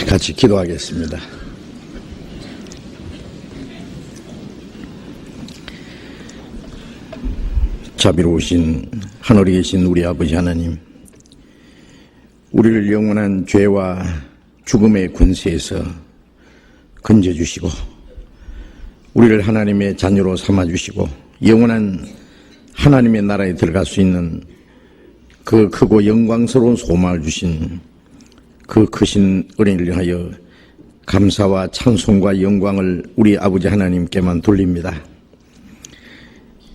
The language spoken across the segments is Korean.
같이 기도하겠습니다. 자비로우신 하늘에 계신 우리 아버지 하나님, 우리를 영원한 죄와 죽음의 권세에서 건져주시고 우리를 하나님의 자녀로 삼아주시고 영원한 하나님의 나라에 들어갈 수 있는 그 크고 영광스러운 소망을 주신 그 크신 은혜를 위하여 감사와 찬송과 영광을 우리 아버지 하나님께만 돌립니다.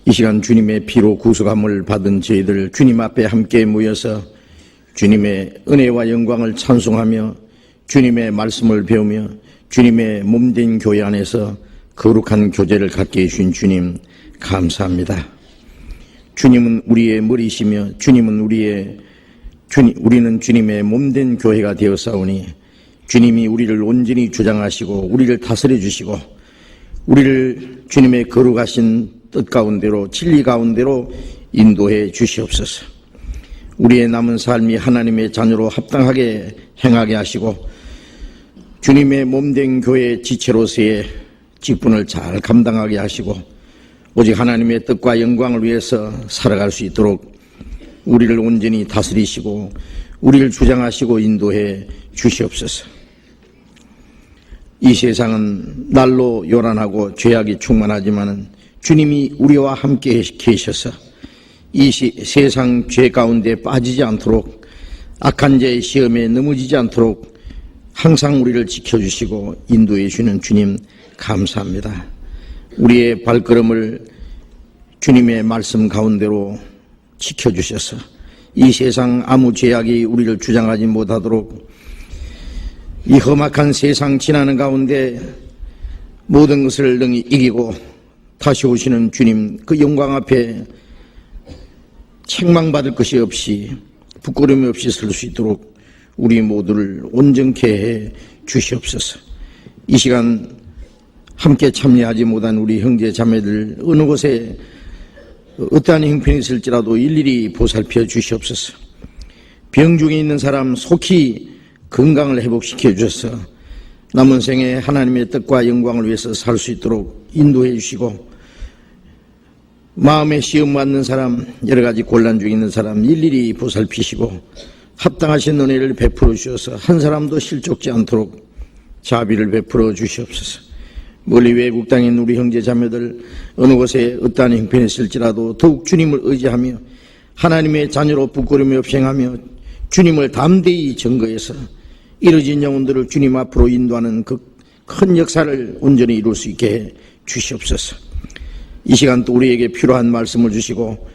이 시간 주님의 피로 구속함을 받은 저희들 주님 앞에 함께 모여서 주님의 은혜와 영광을 찬송하며 주님의 말씀을 배우며 주님의 몸된 교회 안에서 거룩한 교제를 갖게 해주신 주님 감사합니다. 주님은 우리의 머리시며 우리는 주님의 몸된 교회가 되었사오니 주님이 우리를 온전히 주장하시고 우리를 다스려 주시고 우리를 주님의 거룩하신 뜻 가운데로 진리 가운데로 인도해 주시옵소서. 우리의 남은 삶이 하나님의 자녀로 합당하게 행하게 하시고 주님의 몸된 교회의 지체로서의 직분을 잘 감당하게 하시고 오직 하나님의 뜻과 영광을 위해서 살아갈 수 있도록 우리를 온전히 다스리시고 우리를 주장하시고 인도해 주시옵소서. 이 세상은 날로 요란하고 죄악이 충만하지만 주님이 우리와 함께 계셔서 이 세상 죄 가운데 빠지지 않도록 악한 자의 시험에 넘어지지 않도록 항상 우리를 지켜주시고 인도해 주시는 주님 감사합니다. 우리의 발걸음을 주님의 말씀 가운데로 지켜주셔서 이 세상 아무 죄악이 우리를 주장하지 못하도록 이 험악한 세상 지나는 가운데 모든 것을 능히 이기고 다시 오시는 주님 그 영광 앞에 책망받을 것이 없이 부끄러움이 없이 설 수 있도록 우리 모두를 온전케 해 주시옵소서. 이 시간 함께 참여하지 못한 우리 형제 자매들 어느 곳에 어떠한 형편이 있을지라도 일일이 보살펴 주시옵소서. 병 중에 있는 사람 속히 건강을 회복시켜 주셔서 남은 생에 하나님의 뜻과 영광을 위해서 살 수 있도록 인도해 주시고 마음에 시험 받는 사람 여러 가지 곤란 중에 있는 사람 일일이 보살피시고 합당하신 은혜를 베풀어 주셔서 한 사람도 실족지 않도록 자비를 베풀어 주시옵소서. 멀리 외국 땅에 있는 우리 형제 자매들 어느 곳에 어떠한 형편이 있을지라도 더욱 주님을 의지하며 하나님의 자녀로 부끄러움이 없이 행하며 주님을 담대히 증거해서 이뤄진 영혼들을 주님 앞으로 인도하는 그 큰 역사를 온전히 이룰 수 있게 해 주시옵소서. 이 시간 또 우리에게 필요한 말씀을 주시고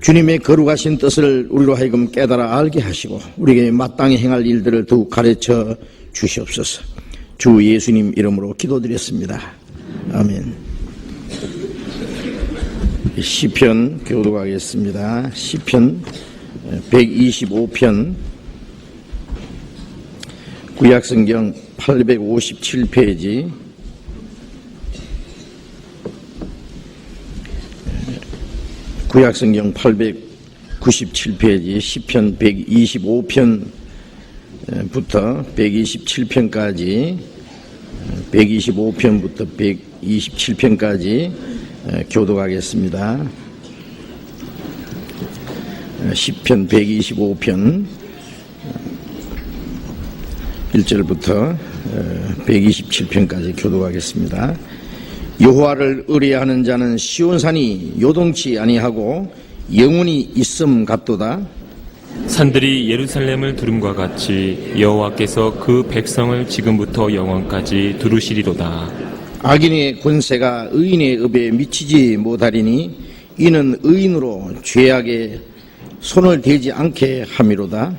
주님의 거룩하신 뜻을 우리로 하여금 깨달아 알게 하시고 우리에게 마땅히 행할 일들을 더욱 가르쳐 주시옵소서. 주 예수님 이름으로 기도드렸습니다. 아멘. 시편 교독하겠습니다. 시편 125편 구약성경 857페이지 구약성경 897페이지 시편 125편부터 127편까지 125편부터 127편까지 교독하겠습니다. 시편 125편 1절부터 127편까지 교독하겠습니다. 여호와를 의뢰하는 자는 시온산이 요동치 아니하고 영원히 있음 같도다. 산들이 예루살렘을 두름과 같이 여호와께서 그 백성을 지금부터 영원까지 두루시리로다. 악인의 권세가 의인의 업에 미치지 못하리니 이는 의인으로 죄악에 손을 대지 않게 함이로다.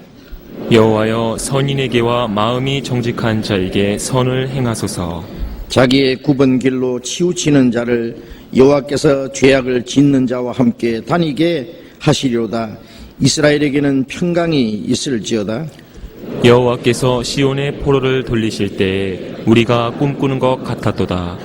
여호와여 선인에게와 마음이 정직한 자에게 선을 행하소서. 자기의 굽은 길로 치우치는 자를 여호와께서 죄악을 짓는 자와 함께 다니게 하시리로다. 이스라엘에게는 평강이 있을지어다. 여호와께서 시온의 포로를 돌리실 때 우리가 꿈꾸는 것 같았도다.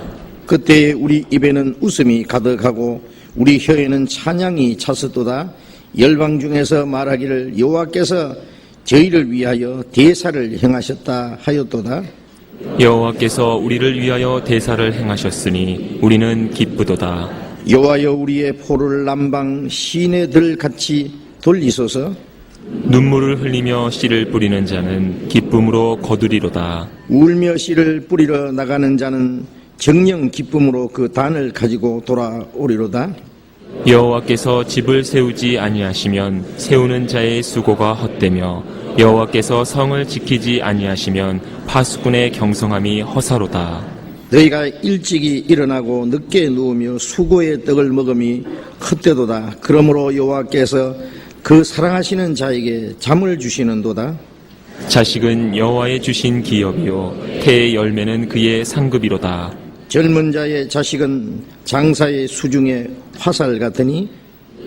그때 우리 입에는 웃음이 가득하고 우리 혀에는 찬양이 찼었도다. 열방 중에서 말하기를 여호와께서 저희를 위하여 대사를 행하셨다 하였도다. 여호와께서 우리를 위하여 대사를 행하셨으니 우리는 기쁘도다. 여호와여 우리의 포를 남방 시내들 같이 돌리소서. 눈물을 흘리며 씨를 뿌리는 자는 기쁨으로 거두리로다. 울며 씨를 뿌리러 나가는 자는 정령 기쁨으로 그 단을 가지고 돌아오리로다. 여호와께서 집을 세우지 아니하시면 세우는 자의 수고가 헛되며 여호와께서 성을 지키지 아니하시면 파수꾼의 경성함이 허사로다. 너희가 일찍이 일어나고 늦게 누우며 수고의 떡을 먹음이 헛되도다. 그러므로 여호와께서 그 사랑하시는 자에게 잠을 주시는도다. 자식은 여호와의 주신 기업이요 태의 열매는 그의 상급이로다. 젊은 자의 자식은 장사의 수중에 화살 같으니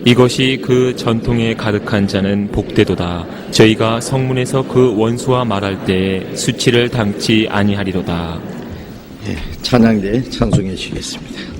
이것이 그 전통에 가득한 자는 복되도다. 저희가 성문에서 그 원수와 말할 때에 수치를 당치 아니하리로다. 찬양대 찬송해 주시겠습니다.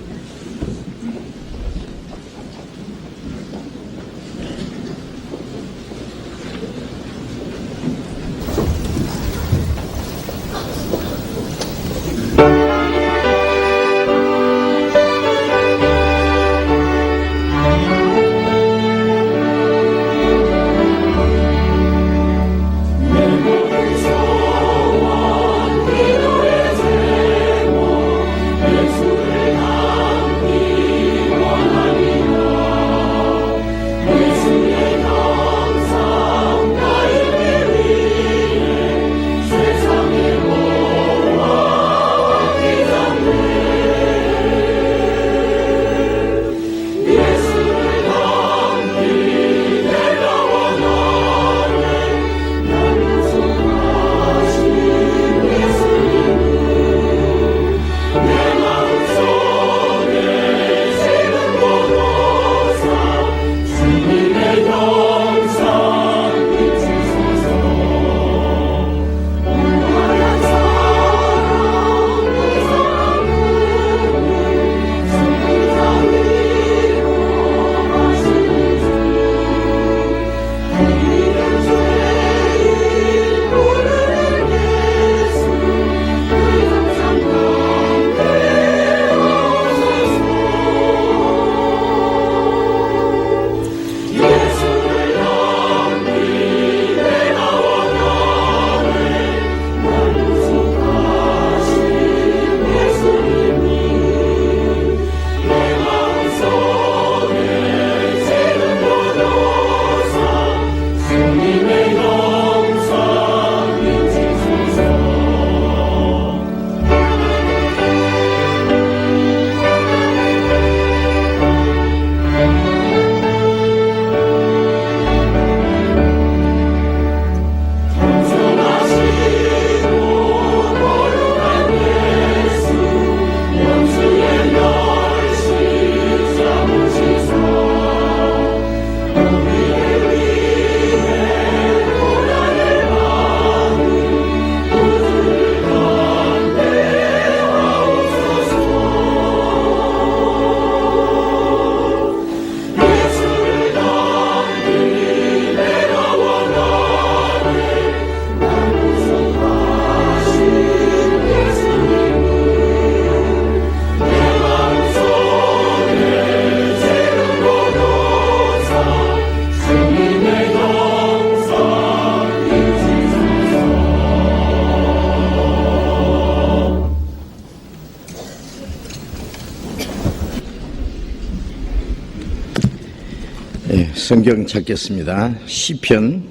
성경 찾겠습니다. 시편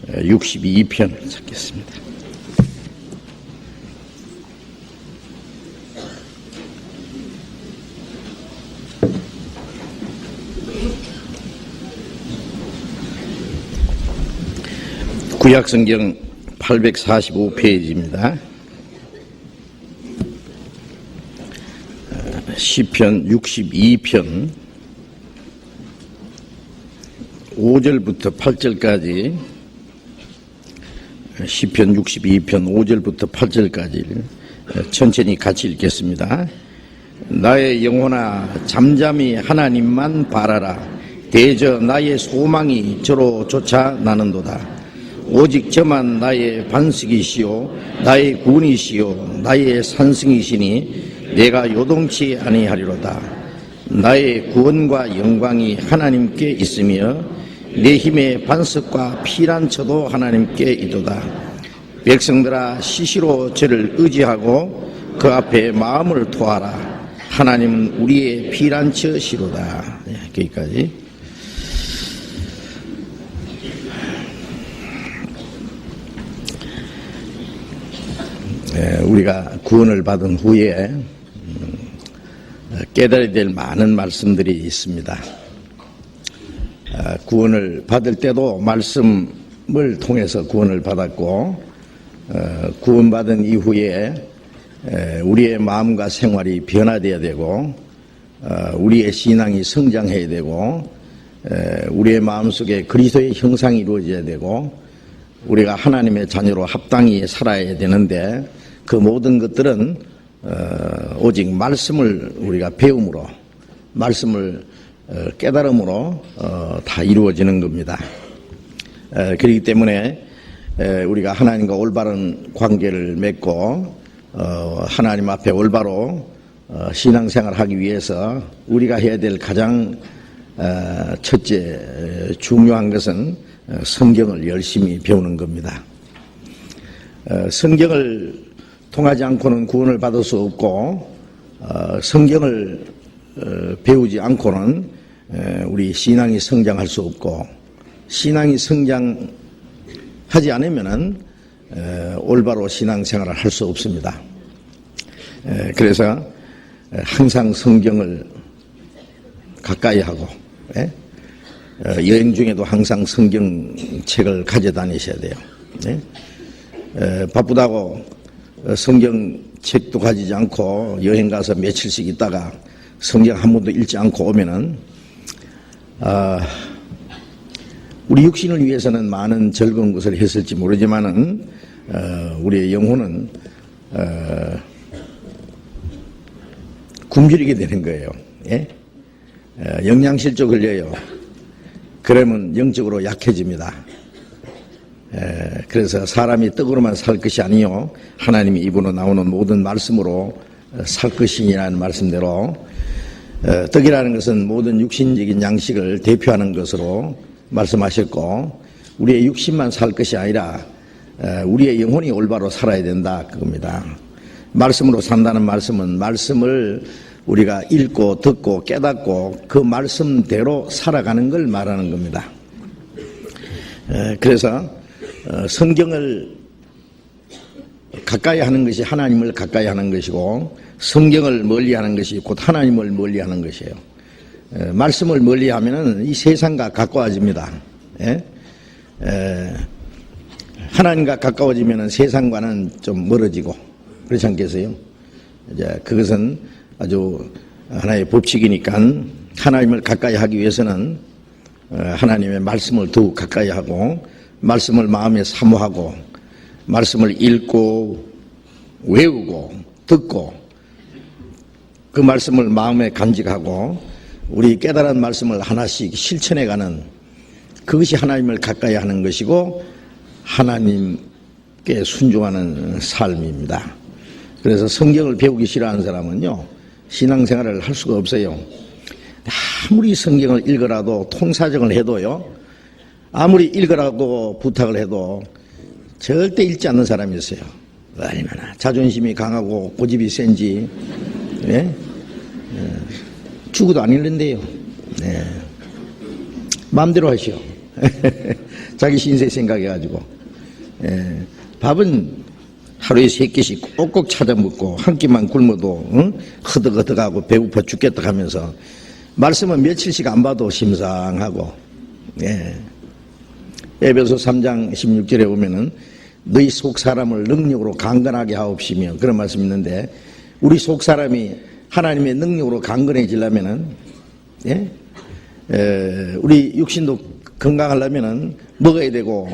62편 찾겠습니다. 구약성경 845페이지입니다. 시편 62편 5절부터 8절까지 시편 62편 5절부터 8절까지를 천천히 같이 읽겠습니다. 나의 영혼아 잠잠히 하나님만 바라라. 대저 나의 소망이 저로 쫓아 나는도다. 오직 저만 나의 반석이시요 나의 구원이시요 나의 산성이시니 내가 요동치 아니하리로다. 나의 구원과 영광이 하나님께 있으며 내 힘의 반석과 피난처도 하나님께 있도다. 백성들아 시시로 저를 의지하고 그 앞에 마음을 토하라. 하나님은 우리의 피난처시로다. 여기까지. 우리가 구원을 받은 후에 깨달아야 될 많은 말씀들이 있습니다. 구원을 받을 때도 말씀을 통해서 구원을 받았고, 구원받은 이후에 우리의 마음과 생활이 변화되어야 되고, 우리의 신앙이 성장해야 되고, 우리의 마음속에 그리스도의 형상이 이루어져야 되고, 우리가 하나님의 자녀로 합당히 살아야 되는데, 그 모든 것들은 오직 말씀을 우리가 배움으로, 말씀을 깨달음으로 다 이루어지는 겁니다. 그렇기 때문에 우리가 하나님과 올바른 관계를 맺고 하나님 앞에 올바로 신앙생활을 하기 위해서 우리가 해야 될 가장 첫째 중요한 것은 성경을 열심히 배우는 겁니다. 성경을 통하지 않고는 구원을 받을 수 없고, 성경을 배우지 않고는 우리 신앙이 성장할 수 없고, 신앙이 성장하지 않으면은 올바로 신앙생활을 할 수 없습니다. 그래서 항상 성경을 가까이 하고, 여행 중에도 항상 성경책을 가져다니셔야 돼요. 바쁘다고 성경책도 가지지 않고 여행 가서 며칠씩 있다가 성경 한 번도 읽지 않고 오면은 우리 육신을 위해서는 많은 즐거운 것을 했을지 모르지만은 우리의 영혼은 굶주리게 되는 거예요. 영양실조 걸려요. 그러면 영적으로 약해집니다. 그래서 사람이 떡으로만 살 것이 아니요 하나님의 입으로 나오는 모든 말씀으로 살 것이라는 말씀대로, 떡이라는 것은 모든 육신적인 양식을 대표하는 것으로 말씀하셨고, 우리의 육신만 살 것이 아니라 우리의 영혼이 올바로 살아야 된다, 그겁니다. 말씀으로 산다는 말씀은 말씀을 우리가 읽고 듣고 깨닫고 그 말씀대로 살아가는 걸 말하는 겁니다. 그래서 성경을 가까이 하는 것이 하나님을 가까이 하는 것이고, 성경을 멀리 하는 것이 곧 하나님을 멀리 하는 것이에요. 말씀을 멀리 하면은 이 세상과 가까워집니다. 하나님과 가까워지면은 세상과는 좀 멀어지고, 그렇지 않겠어요? 이제 그것은 아주 하나의 법칙이니까 하나님을 가까이 하기 위해서는 하나님의 말씀을 더욱 가까이 하고, 말씀을 마음에 사모하고, 말씀을 읽고 외우고 듣고 그 말씀을 마음에 간직하고 우리 깨달은 말씀을 하나씩 실천해가는, 그것이 하나님을 가까이 하는 것이고 하나님께 순종하는 삶입니다. 그래서 성경을 배우기 싫어하는 사람은요 신앙생활을 할 수가 없어요. 아무리 성경을 읽으라도, 통사정을 해도요, 아무리 읽으라고 부탁을 해도 절대 읽지 않는 사람이 있어요. 얼마나 자존심이 강하고 고집이 센지, 죽어도 안 읽는데요. 마음대로 하시오. 자기 신세 생각해가지고. 밥은 하루에 3끼씩 꼭꼭 찾아 먹고 한 끼만 굶어도 허덕허덕하고 배고파 죽겠다 하면서, 말씀은 며칠씩 안 봐도 심상하고. 에베소 3장 16절에 보면은 너희 속 사람을 능력으로 강건하게 하옵시며, 그런 말씀이 있는데, 우리 속 사람이 하나님의 능력으로 강건해지려면은, 우리 육신도 건강하려면은 먹어야 되고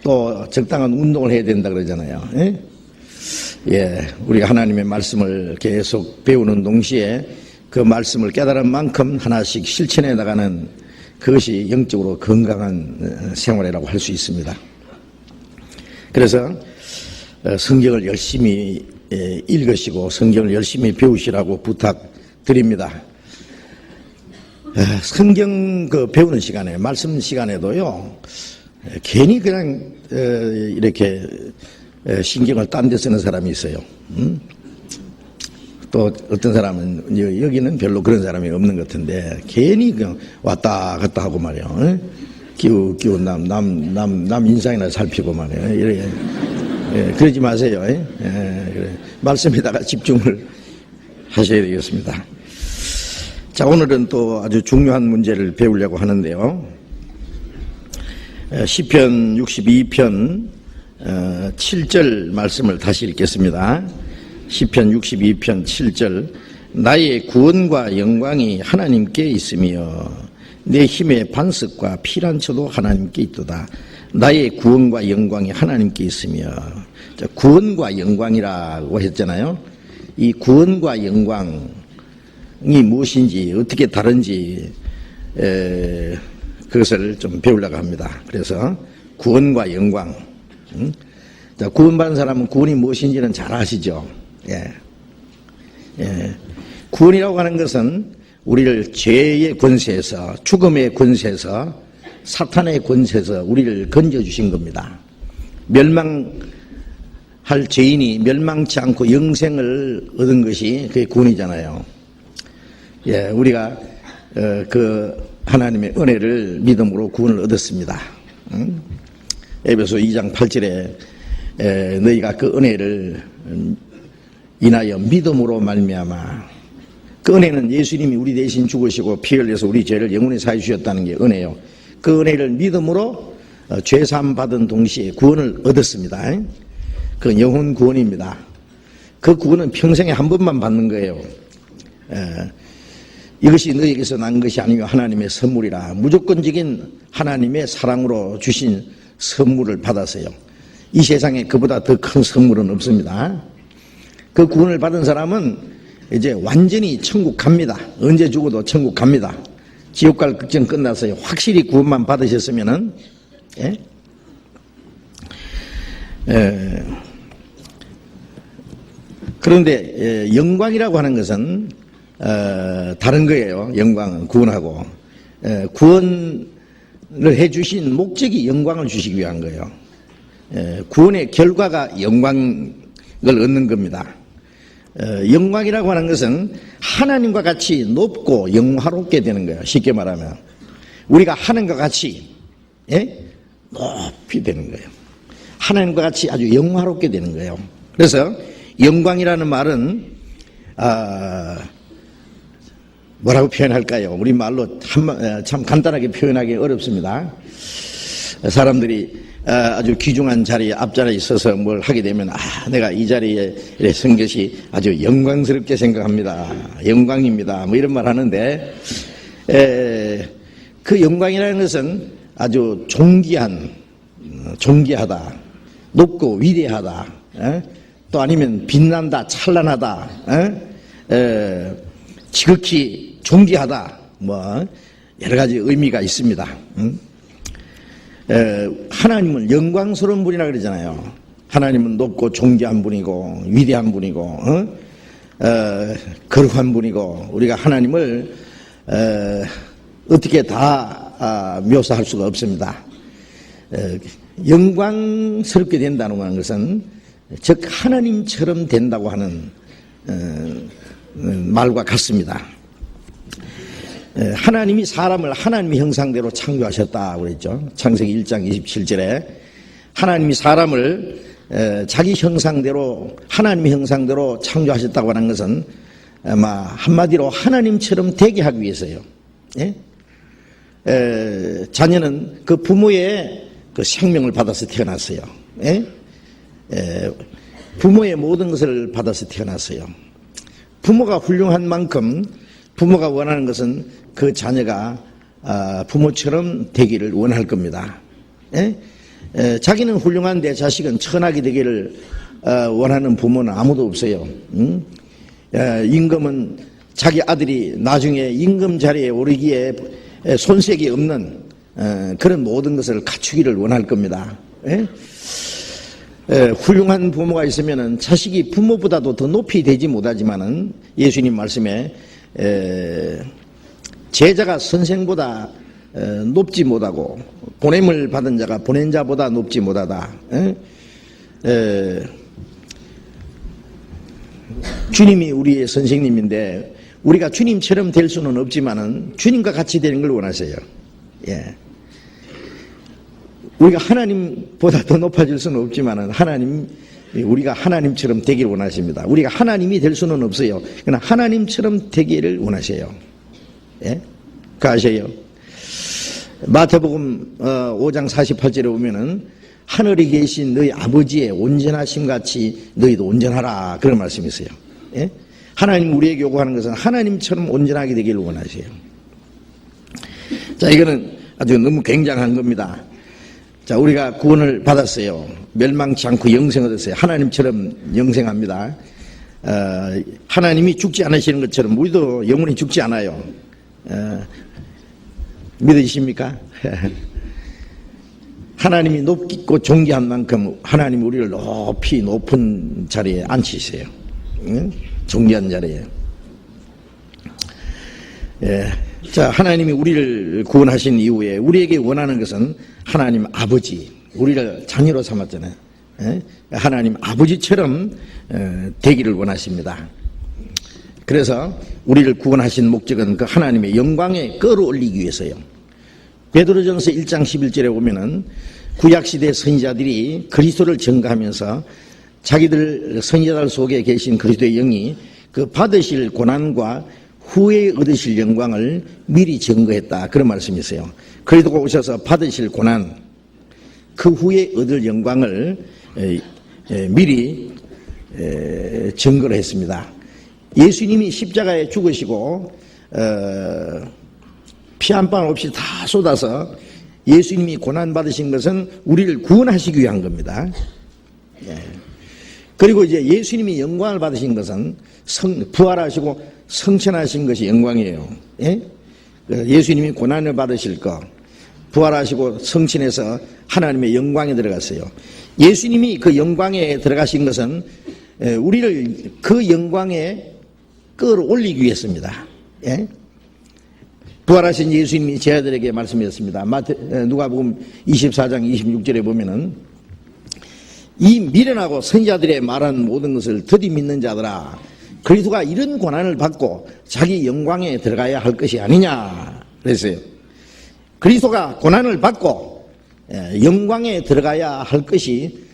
또 적당한 운동을 해야 된다 그러잖아요. 우리가 하나님의 말씀을 계속 배우는 동시에 그 말씀을 깨달은 만큼 하나씩 실천해 나가는, 그것이 영적으로 건강한 생활이라고 할 수 있습니다. 그래서 성경을 열심히 읽으시고 성경을 열심히 배우시라고 부탁드립니다. 성경 배우는 시간에, 말씀 시간에도요, 괜히 그냥 이렇게 신경을 딴 데 쓰는 사람이 있어요. 또 어떤 사람은 여기는 별로 그런 사람이 없는 것 같은데 괜히 그냥 왔다 갔다 하고 말이에요. 기우 남 인상이나 살피고 말이에요. 이렇게 그러지 마세요. 그래. 말씀에다가 집중을 하셔야 되겠습니다. 자, 오늘은 또 아주 중요한 문제를 배우려고 하는데요. 시편 62편 7절 말씀을 다시 읽겠습니다. 시편 62편 7절. 나의 구원과 영광이 하나님께 있으며 내 힘의 반석과 피난처도 하나님께 있도다. 나의 구원과 영광이 하나님께 있으며. 자, 구원과 영광이라고 했잖아요. 이 구원과 영광이 무엇인지 어떻게 다른지 그것을 좀 배우려고 합니다. 그래서 구원과 영광. 자, 구원받은 사람은 구원이 무엇인지는 잘 아시죠? 구원이라고 하는 것은 우리를 죄의 권세에서, 죽음의 권세에서, 사탄의 권세에서 우리를 건져주신 겁니다. 멸망할 죄인이 멸망치 않고 영생을 얻은 것이 그게 구원이잖아요. 우리가 그 하나님의 은혜를 믿음으로 구원을 얻었습니다. 에베소 2장 8절에 너희가 그 은혜를 인하여 믿음으로 말미암아. 그 은혜는 예수님이 우리 대신 죽으시고 피 흘려서 우리 죄를 영원히 사해 주셨다는 게 은혜요. 그 은혜를 믿음으로 죄사함 받은 동시에 구원을 얻었습니다. 그 영혼 구원입니다. 그 구원은 평생에 한 번만 받는 거예요. 이것이 너희에게서 난 것이 아니며 하나님의 선물이라. 무조건적인 하나님의 사랑으로 주신 선물을 받았어요. 이 세상에 그보다 더 큰 선물은 없습니다. 그 구원을 받은 사람은 이제 완전히 천국 갑니다. 언제 죽어도 천국 갑니다. 지옥 갈 걱정 끝났어요. 확실히 구원만 받으셨으면은. 그런데 영광이라고 하는 것은 다른 거예요. 영광은 구원하고. 구원을 해주신 목적이 영광을 주시기 위한 거예요. 구원의 결과가 영광을 얻는 겁니다. 영광이라고 하는 것은 하나님과 같이 높고 영화롭게 되는 거예요. 쉽게 말하면 우리가 하나님과 같이 높이 되는 거예요. 하나님과 같이 아주 영화롭게 되는 거예요. 그래서 영광이라는 말은 뭐라고 표현할까요? 우리 말로 참 간단하게 표현하기 어렵습니다. 사람들이 아주 귀중한 자리에 앞자리에 있어서 뭘 하게 되면 내가 이 자리에 선 것이 아주 영광스럽게 생각합니다. 영광입니다. 뭐 이런 말 하는데 그 영광이라는 것은 아주 존귀하다, 높고 위대하다, 또 아니면 빛난다, 찬란하다, 지극히 존귀하다, 뭐 여러 가지 의미가 있습니다. 하나님은 영광스러운 분이라 그러잖아요. 하나님은 높고 존귀한 분이고 위대한 분이고 거룩한 분이고 우리가 하나님을 어떻게 다 묘사할 수가 없습니다. 영광스럽게 된다는 것은 즉 하나님처럼 된다고 하는 말과 같습니다. 하나님이 사람을 하나님의 형상대로 창조하셨다고 그랬죠. 창세기 1장 27절에 하나님이 사람을 자기 형상대로 하나님의 형상대로 창조하셨다고 하는 것은 아마 한마디로 하나님처럼 되게 하기 위해서요. 자녀는 그 부모의 그 생명을 받아서 태어났어요. 부모의 모든 것을 받아서 태어났어요. 부모가 훌륭한 만큼 부모가 원하는 것은 그 자녀가 부모처럼 되기를 원할 겁니다. 자기는 훌륭한데 자식은 천하게 되기를 원하는 부모는 아무도 없어요. 임금은 자기 아들이 나중에 임금 자리에 오르기에 손색이 없는 그런 모든 것을 갖추기를 원할 겁니다. 훌륭한 부모가 있으면은 자식이 부모보다도 더 높이 되지 못하지만은 예수님 말씀에 제자가 선생보다 높지 못하고 보냄을 받은 자가 보낸 자보다 높지 못하다. 주님이 우리의 선생님인데 우리가 주님처럼 될 수는 없지만은 주님과 같이 되는 걸 원하세요. 예. 우리가 하나님보다 더 높아질 수는 없지만은 우리가 하나님처럼 되기를 원하십니다. 우리가 하나님이 될 수는 없어요. 그러나 하나님처럼 되기를 원하세요. 예? 그 아세요? 마태복음 5장 48절에 보면은 하늘에 계신 너희 아버지의 온전하심 같이 너희도 온전하라, 그런 말씀이 있어요. 예? 하나님 우리에게 요구하는 것은 하나님처럼 온전하게 되기를 원하세요. 자, 이거는 아주 너무 굉장한 겁니다. 자, 우리가 구원을 받았어요. 멸망치 않고 영생 얻었어요. 하나님처럼 영생합니다. 하나님이 죽지 않으시는 것처럼 우리도 영원히 죽지 않아요. 믿으십니까? 하나님이 높고 존귀한 만큼 하나님 우리를 높이 높은 자리에 앉히세요. 존귀한 자리에. 예. 자, 하나님이 우리를 구원하신 이후에 우리에게 원하는 것은 하나님 아버지, 우리를 자녀로 삼았잖아요. 예? 하나님 아버지처럼 되기를 원하십니다. 그래서 우리를 구원하신 목적은 그 하나님의 영광에 끌어올리기 위해서요. 베드로전서 1장 11절에 보면은 구약시대 선지자들이 그리스도를 전가하면서 자기들 선지자들 속에 계신 그리스도의 영이 그 받으실 고난과 후에 얻으실 영광을 미리 증거했다, 그런 말씀이 있어요. 그리스도가 오셔서 받으실 고난, 그 후에 얻을 영광을 미리 증거를 했습니다. 예수님이 십자가에 죽으시고 피 한 방 없이 다 쏟아서 예수님이 고난 받으신 것은 우리를 구원하시기 위한 겁니다. 그리고 이제 예수님이 영광을 받으신 것은 부활하시고 성천하신 것이 영광이에요. 예? 예수님이 고난을 받으실 거, 부활하시고 성천해서 하나님의 영광에 들어갔어요. 예수님이 그 영광에 들어가신 것은 우리를 그 영광에 끌어올리기 위해서입니다. 예? 부활하신 예수님이 제 아들에게 말씀하셨습니다. 누가복음 24장 26절에 보면은 이 미련하고 선지자들의 말한 모든 것을 더디 믿는 자들아, 그리스도가 이런 고난을 받고 자기 영광에 들어가야 할 것이 아니냐 그랬어요. 그리스도가 고난을 받고 영광에 들어가야 할 것이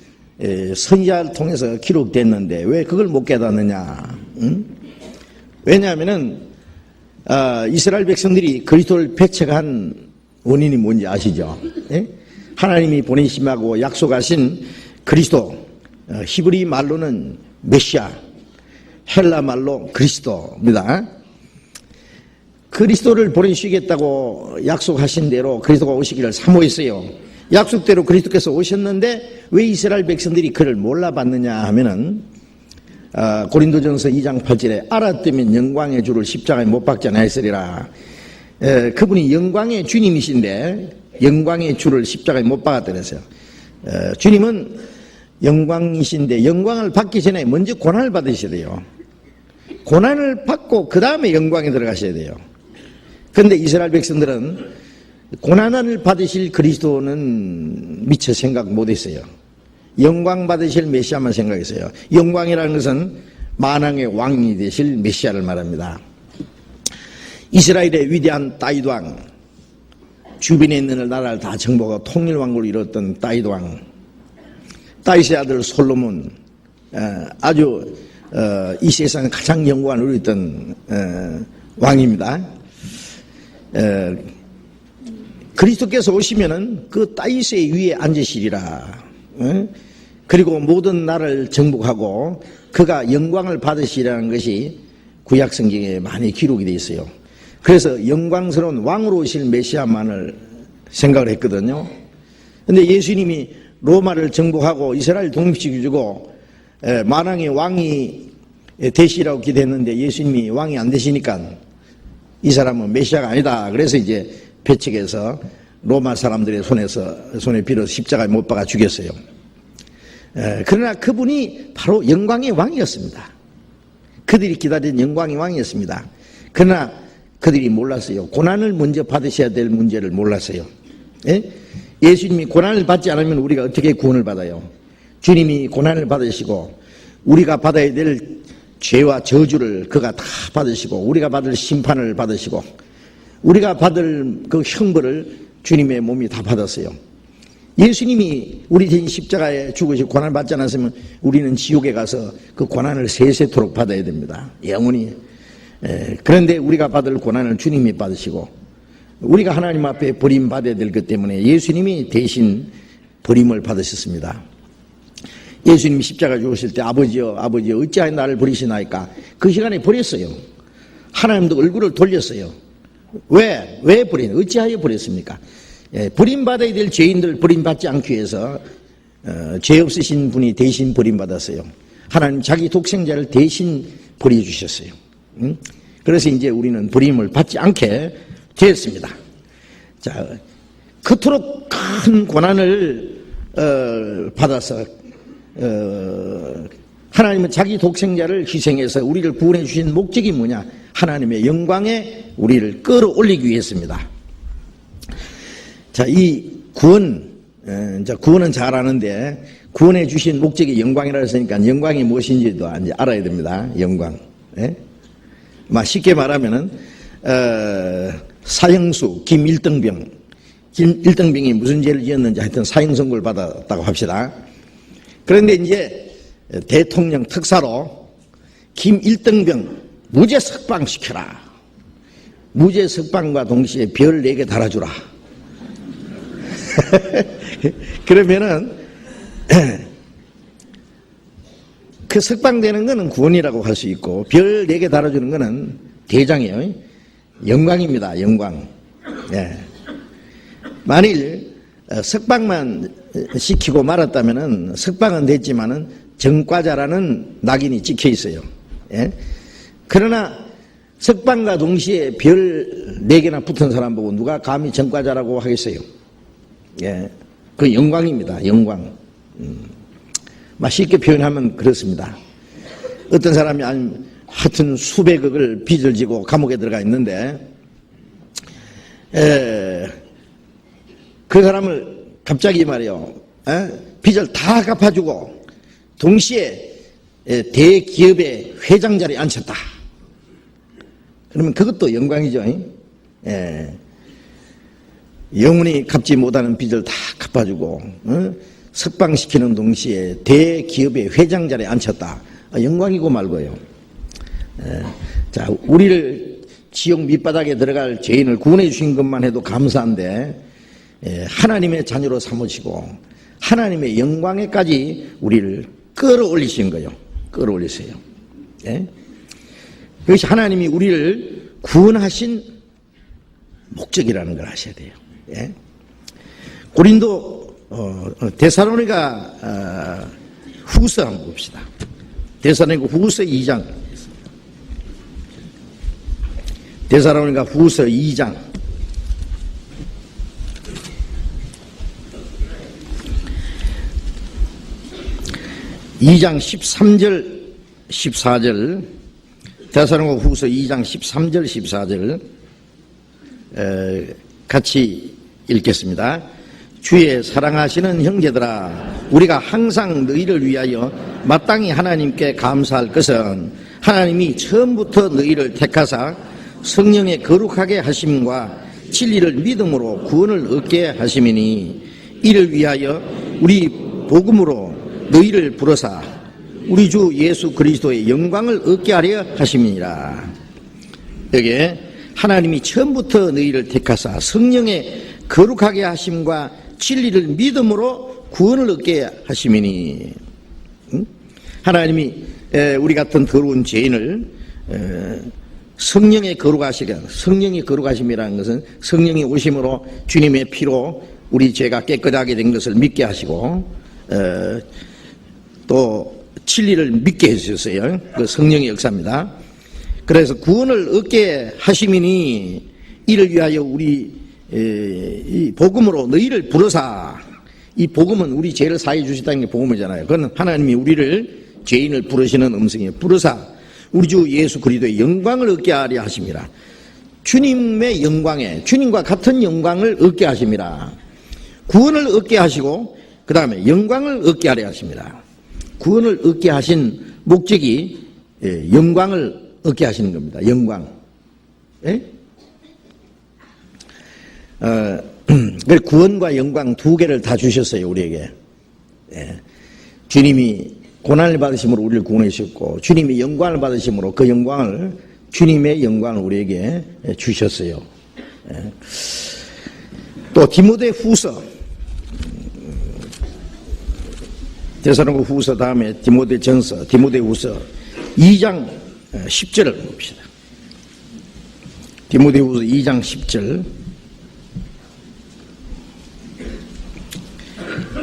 선지자를 통해서 기록됐는데 왜 그걸 못 깨닫느냐? 왜냐하면은 이스라엘 백성들이 그리스도를 배척한 원인이 뭔지 아시죠? 예? 하나님이 보내심하고 약속하신 그리스도, 히브리 말로는 메시아, 헬라 말로 그리스도입니다. 그리스도를 보내시겠다고 약속하신 대로 그리스도가 오시기를 사모했어요. 약속대로 그리스도께서 오셨는데 왜 이스라엘 백성들이 그를 몰라봤느냐 하면은 고린도전서 2장 8절에 알았다면 영광의 주를 십자가에 못 박지 않았으리라. 그분이 영광의 주님이신데 영광의 주를 십자가에 못 박았다 그랬어요. 주님은 영광이신데 영광을 받기 전에 먼저 고난을 받으셔야 돼요. 고난을 받고 그 다음에 영광에 들어가셔야 돼요. 그런데 이스라엘 백성들은 고난을 받으실 그리스도는 미처 생각 못했어요. 영광 받으실 메시아만 생각했어요. 영광이라는 것은 만왕의 왕이 되실 메시아를 말합니다. 이스라엘의 위대한 다윗 왕, 주변에 있는 나라를 다 정복하고 통일왕국을 이뤘던 다윗 왕, 다윗의 아들 솔로몬, 아주 이 세상에 가장 영광을 누렸던 왕입니다. 그리스도께서 오시면은 그 다윗의 위에 앉으시리라. 그리고 모든 나라를 정복하고 그가 영광을 받으시라는 것이 구약 성경에 많이 기록이 되어 있어요. 그래서 영광스러운 왕으로 오실 메시아만을 생각을 했거든요. 그런데 예수님이 로마를 정복하고 이스라엘 독립시켜주고 만왕의 왕이 되시라고 기도했는데 예수님이 왕이 안 되시니까 이 사람은 메시아가 아니다. 그래서 이제 배척해서 로마 사람들의 손에 빌어서 십자가에 못 박아 죽였어요. 그러나 그분이 바로 영광의 왕이었습니다. 그들이 기다린 영광의 왕이었습니다. 그러나 그들이 몰랐어요. 고난을 먼저 받으셔야 될 문제를 몰랐어요. 예? 예수님이 고난을 받지 않으면 우리가 어떻게 구원을 받아요? 주님이 고난을 받으시고 우리가 받아야 될 죄와 저주를 그가 다 받으시고 우리가 받을 심판을 받으시고 우리가 받을 그 형벌을 주님의 몸이 다 받았어요. 예수님이 우리 대신 십자가에 죽으시고 고난을 받지 않았으면 우리는 지옥에 가서 그 고난을 세세토록 받아야 됩니다. 영원히. 그런데 우리가 받을 고난을 주님이 받으시고 우리가 하나님 앞에 버림받아야 될 것 때문에 예수님이 대신 버림을 받으셨습니다. 예수님이 십자가 죽으실 때 아버지여 어찌하여 나를 버리시나이까 그 시간에 버렸어요. 하나님도 얼굴을 돌렸어요. 왜 버리나? 어찌하여 버렸습니까? 버림받아야 될 죄인들 버림받지 않기 위해서 죄 없으신 분이 대신 버림받았어요. 하나님 자기 독생자를 대신 버려주셨어요. 그래서 이제 우리는 버림을 받지 않게 되었습니다. 자, 그토록 큰 고난을 받아서 하나님은 자기 독생자를 희생해서 우리를 구원해 주신 목적이 뭐냐? 하나님의 영광에 우리를 끌어올리기 위해서입니다. 자, 이 구원은 잘 아는데 구원해 주신 목적이 영광이라 했으니까 영광이 무엇인지도 이제 알아야 됩니다. 영광. 예? 쉽게 말하면은 사형수 김일등병이 무슨 죄를 지었는지 하여튼 사형 선고를 받았다고 합시다. 그런데 이제 대통령 특사로 김일등병 무죄 석방시켜라. 무죄 석방과 동시에 별 4개 달아주라. 그러면은 그 석방되는 거는 구원이라고 할 수 있고 별 4개 달아주는 거는 대장이에요. 영광입니다. 영광. 예. 만일 석방만 시키고 말았다면은 석방은 됐지만은 정과자라는 낙인이 찍혀 있어요. 예? 그러나 석방과 동시에 별 4개나 붙은 사람 보고 누가 감히 정과자라고 하겠어요? 예. 그 영광입니다. 영광. 쉽게 표현하면 그렇습니다. 어떤 사람이 하여튼 수백억을 빚을 지고 감옥에 들어가 있는데 그 사람을 갑자기 말이요 빚을 다 갚아주고 동시에 대기업의 회장 자리에 앉혔다. 그러면 그것도 영광이죠. 영원히 갚지 못하는 빚을 다 갚아주고 석방시키는 동시에 대기업의 회장 자리에 앉혔다. 영광이고 말고요. 자, 우리를 지옥 밑바닥에 들어갈 죄인을 구원해 주신 것만 해도 감사한데 하나님의 자녀로 삼으시고 하나님의 영광에까지 우리를 끌어올리신 거예요. 끌어올리세요. 예? 그것이 하나님이 우리를 구원하신 목적이라는 걸 아셔야 돼요. 예? 고린도 데살로니가 후서 한번 봅시다. 데살로니가 후서 2장. 데살로니가 후서 2장. 2장 13절 14절 데살로니가 후서 2장 13절 14절 같이 읽겠습니다. 주의 사랑하시는 형제들아, 우리가 항상 너희를 위하여 마땅히 하나님께 감사할 것은 하나님이 처음부터 너희를 택하사 성령의 거룩하게 하심과 진리를 믿음으로 구원을 얻게 하심이니 이를 위하여 우리 복음으로 너희를 부르사 우리 주 예수 그리스도의 영광을 얻게 하려 하심이니라. 여기에 하나님이 처음부터 너희를 택하사 성령의 거룩하게 하심과 진리를 믿음으로 구원을 얻게 하심이니, 하나님이 우리 같은 더러운 죄인을 성령의 거룩하시게, 성령의 거룩하심이라는 것은 성령이 오심으로 주님의 피로 우리 죄가 깨끗하게 된 것을 믿게 하시고 또 진리를 믿게 해주셨어요. 그 성령의 역사입니다. 그래서 구원을 얻게 하심이니 이를 위하여 우리 이 복음으로 너희를 부르사, 이 복음은 우리 죄를 사해 주시다는 게 복음이잖아요. 그건 하나님이 우리를 죄인을 부르시는 음성이에요. 부르사 우리 주 예수 그리스도의 영광을 얻게 하려 하심이라. 주님의 영광에, 주님과 같은 영광을 얻게 하심이라. 구원을 얻게 하시고 그 다음에 영광을 얻게 하려 하십니다. 구원을 얻게 하신 목적이 영광을 얻게 하시는 겁니다. 영광. 예? 구원과 영광 두 개를 다 주셨어요, 우리에게. 예. 주님이 고난을 받으심으로 우리를 구원해 주셨고, 주님이 영광을 받으심으로 그 영광을, 주님의 영광을 우리에게 주셨어요. 예. 또 디모데 후서, 데살로니가 후서 다음에 디모데 전서, 디모데 후서 2장 10절을 봅시다. 디모데 후서 2장 10절.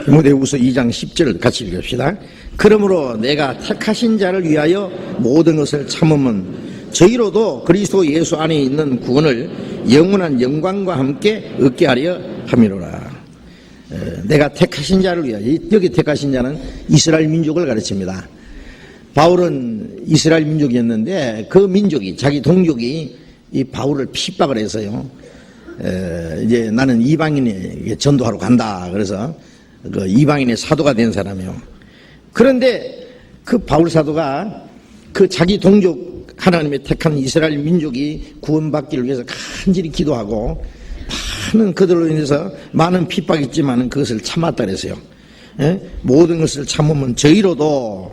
디모데후서 2장 10절 같이 읽읍시다. 그러므로 내가 택하신 자를 위하여 모든 것을 참으면 저희로도 그리스도 예수 안에 있는 구원을 영원한 영광과 함께 얻게 하려 함이로라. 내가 택하신 자를 위하여, 여기 택하신 자는 이스라엘 민족을 가르칩니다. 바울은 이스라엘 민족이었는데 그 민족이, 자기 동족이 이 바울을 핍박을 해서요. 이제 나는 이방인에게 전도하러 간다. 그래서 그 이방인의 사도가 된 사람이요. 그런데 그 바울 사도가 그 자기 동족 하나님의 택한 이스라엘 민족이 구원받기를 위해서 간절히 기도하고 많은 그들로 인해서 많은 핍박이 있지만은 그것을 참았다 그랬어요. 예? 모든 것을 참으면 저희로도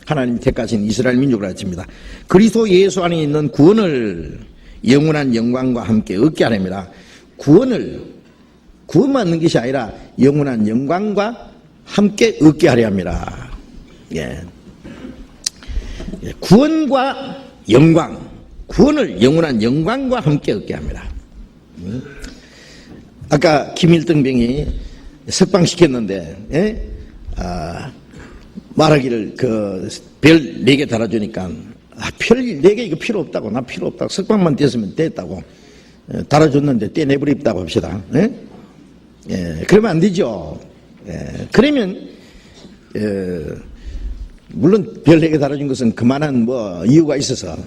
하나님이 택하신 이스라엘 민족을 가르칩니다. 그리스도 예수 안에 있는 구원을 영원한 영광과 함께 얻게 하렵니다. 구원만 얻는 것이 아니라 영원한 영광과 함께 얻게 하려 합니다. 예. 구원과 영광, 구원을 영원한 영광과 함께 얻게 합니다. 아까 김일등병이 석방시켰는데, 예? 말하기를 별 4개 달아주니까, 별 4개 이거 필요 없다고, 나 필요 없다고, 석방만 됐으면 됐다고, 달아줬는데 떼내버립다고 합시다. 예? 예, 그러면 안 되죠. 예, 그러면, 물론 별 4개 달아준 것은 그만한 이유가 있어서,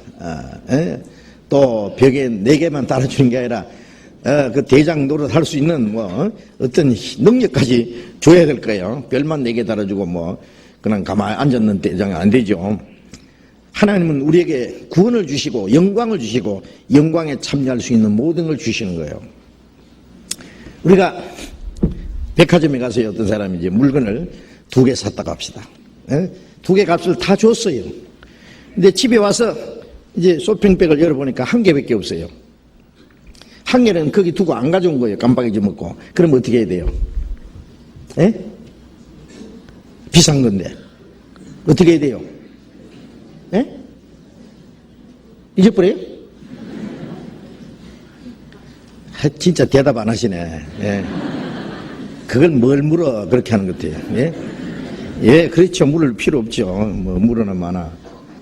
예? 또 벽에 4개만 달아주는 게 아니라, 그 대장 노릇 할 수 있는 어떤 능력까지 줘야 될 거예요. 별만 4개 달아주고 그냥 가만히 앉았는 대장은 안 되죠. 하나님은 우리에게 구원을 주시고 영광을 주시고 영광에 참여할 수 있는 모든 걸 주시는 거예요. 우리가 백화점에 가서 어떤 사람이 이제 물건을 2개 샀다고 합시다. 2개 값을 다 줬어요. 근데 집에 와서 이제 쇼핑백을 열어보니까 1개밖에 없어요. 1개는 거기 두고 안 가져온 거예요. 깜빡 잊어먹고. 그럼 어떻게 해야 돼요? 예? 비싼 건데. 어떻게 해야 돼요? 예? 잊어버려요? 진짜 대답 안 하시네. 예. 그걸 뭘 물어 그렇게 하는 것 같아요. 예? 예, 그렇죠. 물을 필요 없죠. 물어는 많아.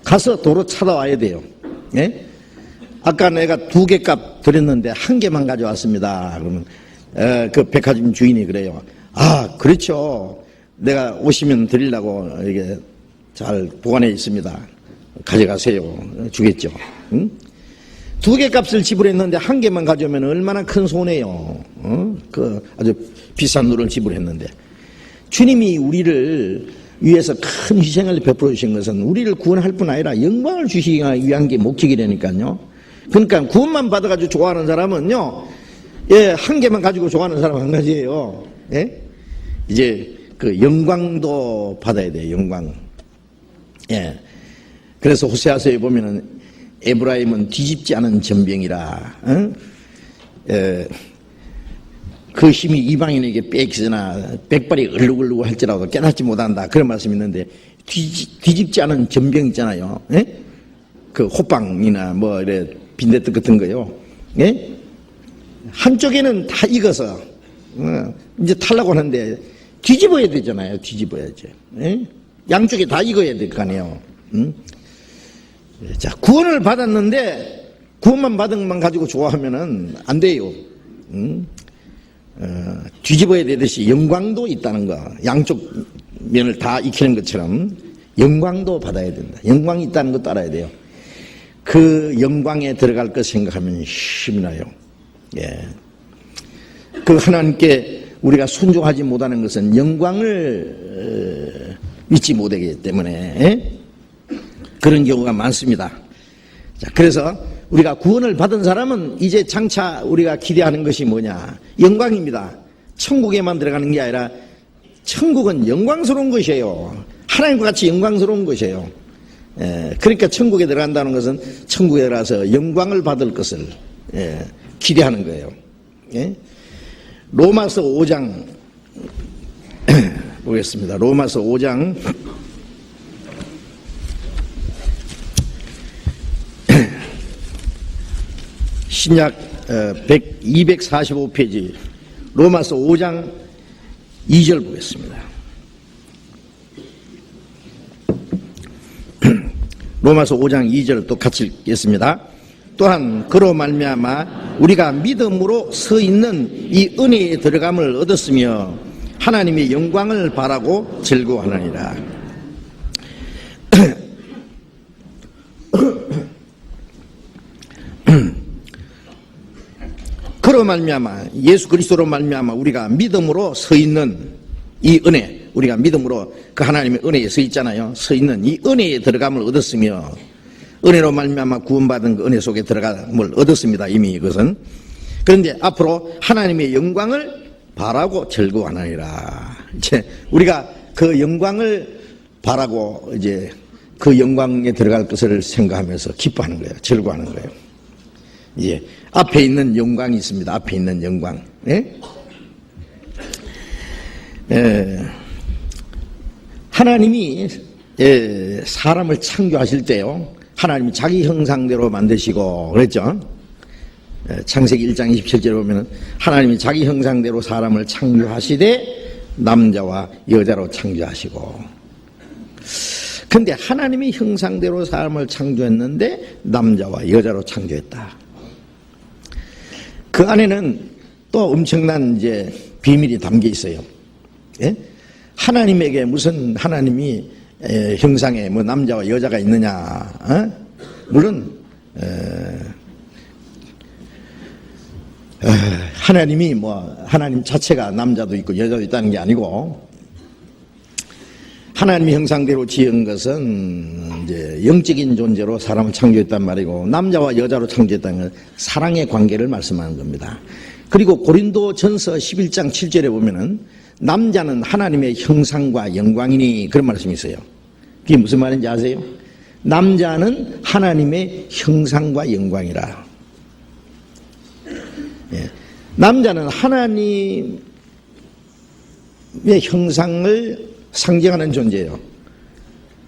가서 도로 찾아와야 돼요. 예? 아까 내가 2개 값 드렸는데 1개만 가져왔습니다. 그러면 그 백화점 주인이 그래요. 아, 그렇죠. 내가 오시면 드리려고 이게 잘 보관해 있습니다. 가져가세요. 주겠죠. 응? 2개 값을 지불했는데 1개만 가져오면 얼마나 큰 손해요. 그 아주 비싼 돈을 지불했는데. 주님이 우리를 위해서 큰 희생을 베풀어 주신 것은 우리를 구원할 뿐 아니라 영광을 주시기 위한 게 목적이라니까요. 그러니까 구원만 받아가지고 좋아하는 사람은요, 예, 1개만 가지고 좋아하는 사람 한 가지예요. 예? 이제 그 영광도 받아야 돼요, 영광. 예. 그래서 호세아서에 보면은 에브라임은 뒤집지 않은 전병이라, 예. 그 힘이 이방인에게 빼기으나 백발이 얼룩얼룩 할지라도 깨닫지 못한다. 그런 말씀이 있는데, 뒤집지 않은 전병 있잖아요. 예? 그 호빵이나 이래 빈대떡 같은 거요. 예? 한쪽에는 다 익어서 이제 타려고 하는데 뒤집어야 되잖아요. 뒤집어야지. 예? 양쪽에 다 익어야 될 거 아니에요. 자, 구원을 받았는데 구원만 받은 것만 가지고 좋아하면은 안 돼요. 뒤집어야 되듯이 영광도 있다는 거, 양쪽 면을 다 익히는 것처럼 영광도 받아야 된다. 영광이 있다는 것도 알아야 돼요. 그 영광에 들어갈 것 생각하면 힘이 나요. 예. 그 하나님께 우리가 순종하지 못하는 것은 영광을 믿지 못하기 때문에 그런 경우가 많습니다. 자, 그래서 우리가 구원을 받은 사람은 이제 장차 우리가 기대하는 것이 뭐냐? 영광입니다. 천국에만 들어가는 게 아니라 천국은 영광스러운 것이에요. 하나님과 같이 영광스러운 것이에요. 그러니까 천국에 들어간다는 것은 천국에 들어가서 영광을 받을 것을 기대하는 거예요. 예? 로마서 5장 보겠습니다. 로마서 5장 신약 245페이지 로마서 5장 2절 보겠습니다. 로마서 5장 2절 또 같이 읽겠습니다. 또한 그로 말미암아 우리가 믿음으로 서 있는 이 은혜에 들어감을 얻었으며 하나님의 영광을 바라고 즐거워하느니라. 그로 말미암아 예수 그리스도로 말미암아 우리가 믿음으로 서 있는 이 은혜, 우리가 믿음으로 그 하나님의 은혜에 서 있잖아요. 서 있는 이 은혜에 들어감을 얻었으며 은혜로 말미암아 구원받은 그 은혜 속에 들어감을 얻었습니다. 이미 이것은. 그런데 앞으로 하나님의 영광을 바라고 즐거워하느니라. 이제 우리가 그 영광을 바라고 이제 그 영광에 들어갈 것을 생각하면서 기뻐하는 거예요. 즐거워하는 거예요. 예. 앞에 있는 영광이 있습니다. 앞에 있는 영광. 예? 하나님이 사람을 창조하실 때요. 하나님이 자기 형상대로 만드시고 그랬죠. 창세기 1장 27절에 보면 하나님이 자기 형상대로 사람을 창조하시되 남자와 여자로 창조하시고. 근데 하나님이 형상대로 사람을 창조했는데 남자와 여자로 창조했다. 그 안에는 또 엄청난 이제 비밀이 담겨 있어요. 예? 하나님에게 무슨 하나님이 형상에 뭐 남자와 여자가 있느냐? 물론 하나님이 뭐 하나님 자체가 남자도 있고 여자도 있다는 게 아니고 하나님의 형상대로 지은 것은 이제 영적인 존재로 사람을 창조했단 말이고 남자와 여자로 창조했다는 건 사랑의 관계를 말씀하는 겁니다. 그리고 고린도전서 11장 7절에 보면은 남자는 하나님의 형상과 영광이니 그런 말씀이 있어요. 그게 무슨 말인지 아세요? 남자는 하나님의 형상과 영광이라. 예. 남자는 하나님의 형상을 상징하는 존재예요.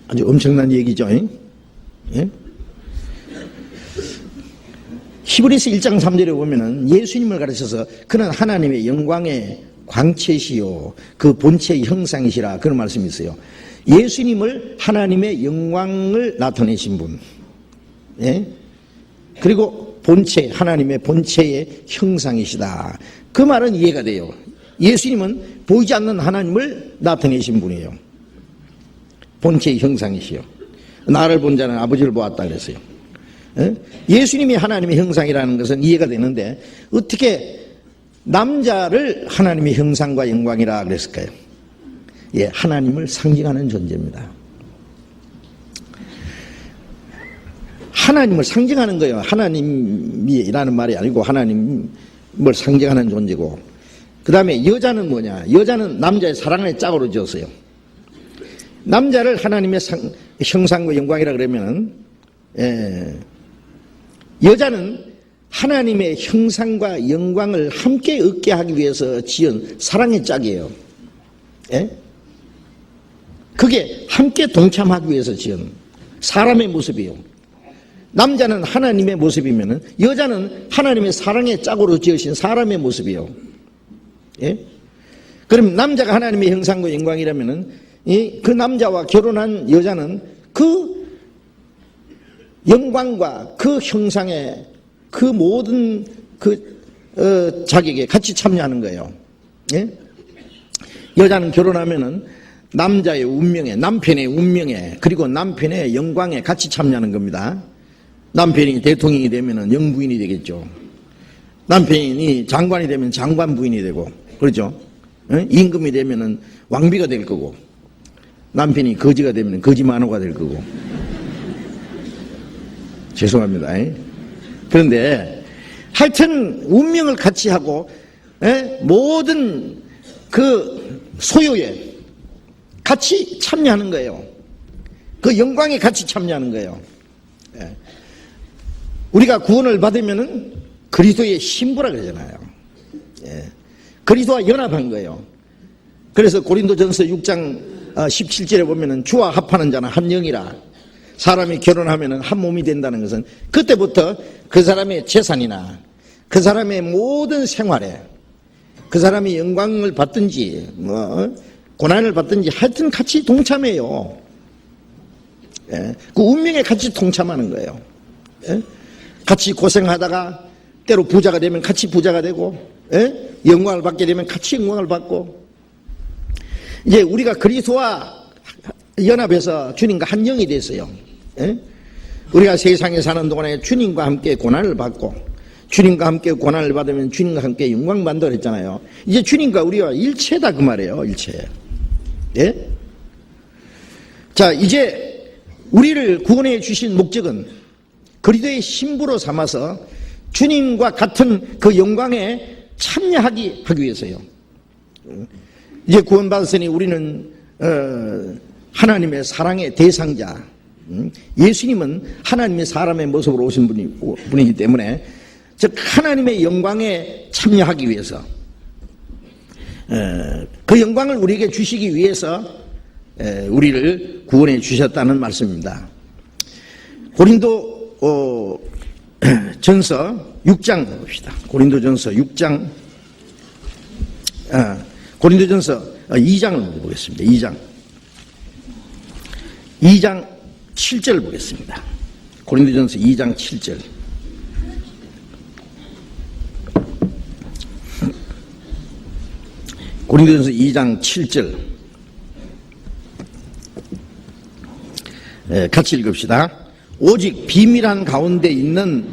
아주 엄청난 얘기죠. 예? 히브리서 1장 3절에 보면은 예수님을 가르쳐서 그는 하나님의 영광의 광채시요 그 본체의 형상이시라 그런 말씀이 있어요. 예수님을 하나님의 영광을 나타내신 분. 예? 그리고 본체, 하나님의 본체의 형상이시다. 그 말은 이해가 돼요. 예수님은 보이지 않는 하나님을 나타내신 분이에요. 본체의 형상이시요. 나를 본 자는 아버지를 보았다 그랬어요. 예수님이 하나님의 형상이라는 것은 이해가 되는데 어떻게 남자를 하나님의 형상과 영광이라 그랬을까요? 예, 하나님을 상징하는 존재입니다. 하나님을 상징하는 거예요. 하나님이라는 말이 아니고 하나님을 상징하는 존재고, 그 다음에 여자는 뭐냐? 여자는 남자의 사랑의 짝으로 지었어요. 남자를 하나님의 형상과 영광이라 그러면 여자는 하나님의 형상과 영광을 함께 얻게 하기 위해서 지은 사랑의 짝이에요. 예? 그게 함께 동참하기 위해서 지은 사람의 모습이에요. 남자는 하나님의 모습이면 여자는 하나님의 사랑의 짝으로 지으신 사람의 모습이에요. 예? 그럼 남자가 하나님의 형상과 영광이라면 그 남자와 결혼한 여자는 그 영광과 그 형상의 그 모든 그 자격에 같이 참여하는 거예요. 예? 여자는 결혼하면은 남자의 운명에, 남편의 운명에, 그리고 남편의 영광에 같이 참여하는 겁니다. 남편이 대통령이 되면은 영부인이 되겠죠. 남편이 장관이 되면 장관 부인이 되고, 그렇죠? 예? 임금이 되면은 왕비가 될 거고, 남편이 거지가 되면 거지 만호가 될 거고. 죄송합니다. 그런데 하여튼 운명을 같이 하고, 모든 그 소유에 같이 참여하는 거예요. 그 영광에 같이 참여하는 거예요. 우리가 구원을 받으면은 그리스도의 신부라 그러잖아요. 그리스도와 연합한 거예요. 그래서 고린도전서 6장 17절에 보면은 주와 합하는 자는 한 영이라. 사람이 결혼하면은 한 몸이 된다는 것은 그때부터 그 사람의 재산이나 그 사람의 모든 생활에 그 사람이 영광을 받든지 고난을 받든지 하여튼 같이 동참해요. 그 운명에 같이 동참하는 거예요. 같이 고생하다가 때로 부자가 되면 같이 부자가 되고, 영광을 받게 되면 같이 영광을 받고, 이제 우리가 그리스도와 연합해서 주님과 한 영이 됐어요. 우리가 세상에 사는 동안에 주님과 함께 고난을 받고, 주님과 함께 고난을 받으면 주님과 함께 영광 받는다 그랬잖아요. 이제 주님과 우리와 일체다 그 말이에요. 일체. 예? 자, 이제 우리를 구원해 주신 목적은 그리스도의 신부로 삼아서 주님과 같은 그 영광에 참여하기 하기 위해서요. 이제 구원받았으니 우리는 하나님의 사랑의 대상자, 예수님은 하나님의 사람의 모습으로 오신 분이기 때문에, 즉 하나님의 영광에 참여하기 위해서, 그 영광을 우리에게 주시기 위해서 우리를 구원해 주셨다는 말씀입니다. 고린도 전서 6장 봅시다. 고린도전서 6장, 고린도전서 2장을 보겠습니다. 2장 7절 보겠습니다. 고린도전서 2장 7절. 고린도전서 2장 7절. 같이 읽읍시다. 오직 비밀한 가운데 있는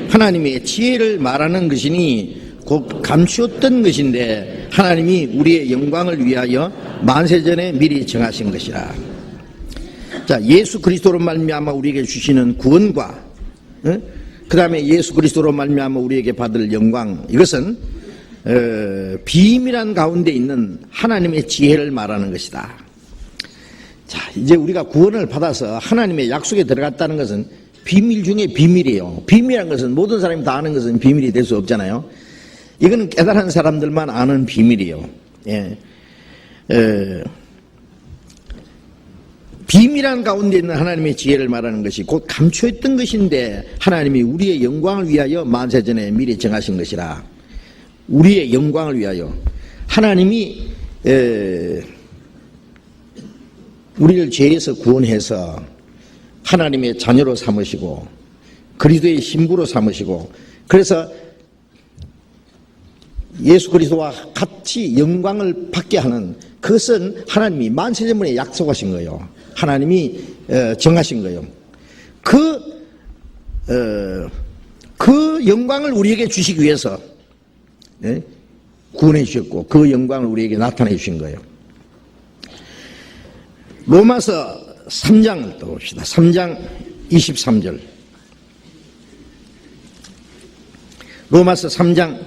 하나님의 지혜를 말하는 것이니 곧 감추었던 것인데 하나님이 우리의 영광을 위하여 만세전에 미리 정하신 것이라. 자, 예수 그리스도로 말미암아 우리에게 주시는 구원과 그 다음에 예수 그리스도로 말미암아 우리에게 받을 영광, 이것은 비밀한 가운데 있는 하나님의 지혜를 말하는 것이다. 자, 이제 우리가 구원을 받아서 하나님의 약속에 들어갔다는 것은 비밀 중에 비밀이에요. 비밀한 것은 모든 사람이 다 아는 것은 비밀이 될 수 없잖아요. 이거는 깨달은 사람들만 아는 비밀이에요. 예. 비밀한 가운데 있는 하나님의 지혜를 말하는 것이 곧 감추었던 것인데 하나님이 우리의 영광을 위하여 만세전에 미리 정하신 것이라. 우리의 영광을 위하여 하나님이 우리를 죄에서 구원해서 하나님의 자녀로 삼으시고 그리스도의 신부로 삼으시고, 그래서 예수 그리스도와 같이 영광을 받게 하는, 그것은 하나님이 만세전에 약속하신 거예요. 하나님이 정하신 거예요. 그 영광을 우리에게 주시기 위해서 구원해 주셨고 그 영광을 우리에게 나타내 주신 거예요. 로마서 3장을 또 봅시다. 3장 23절. 로마서 3장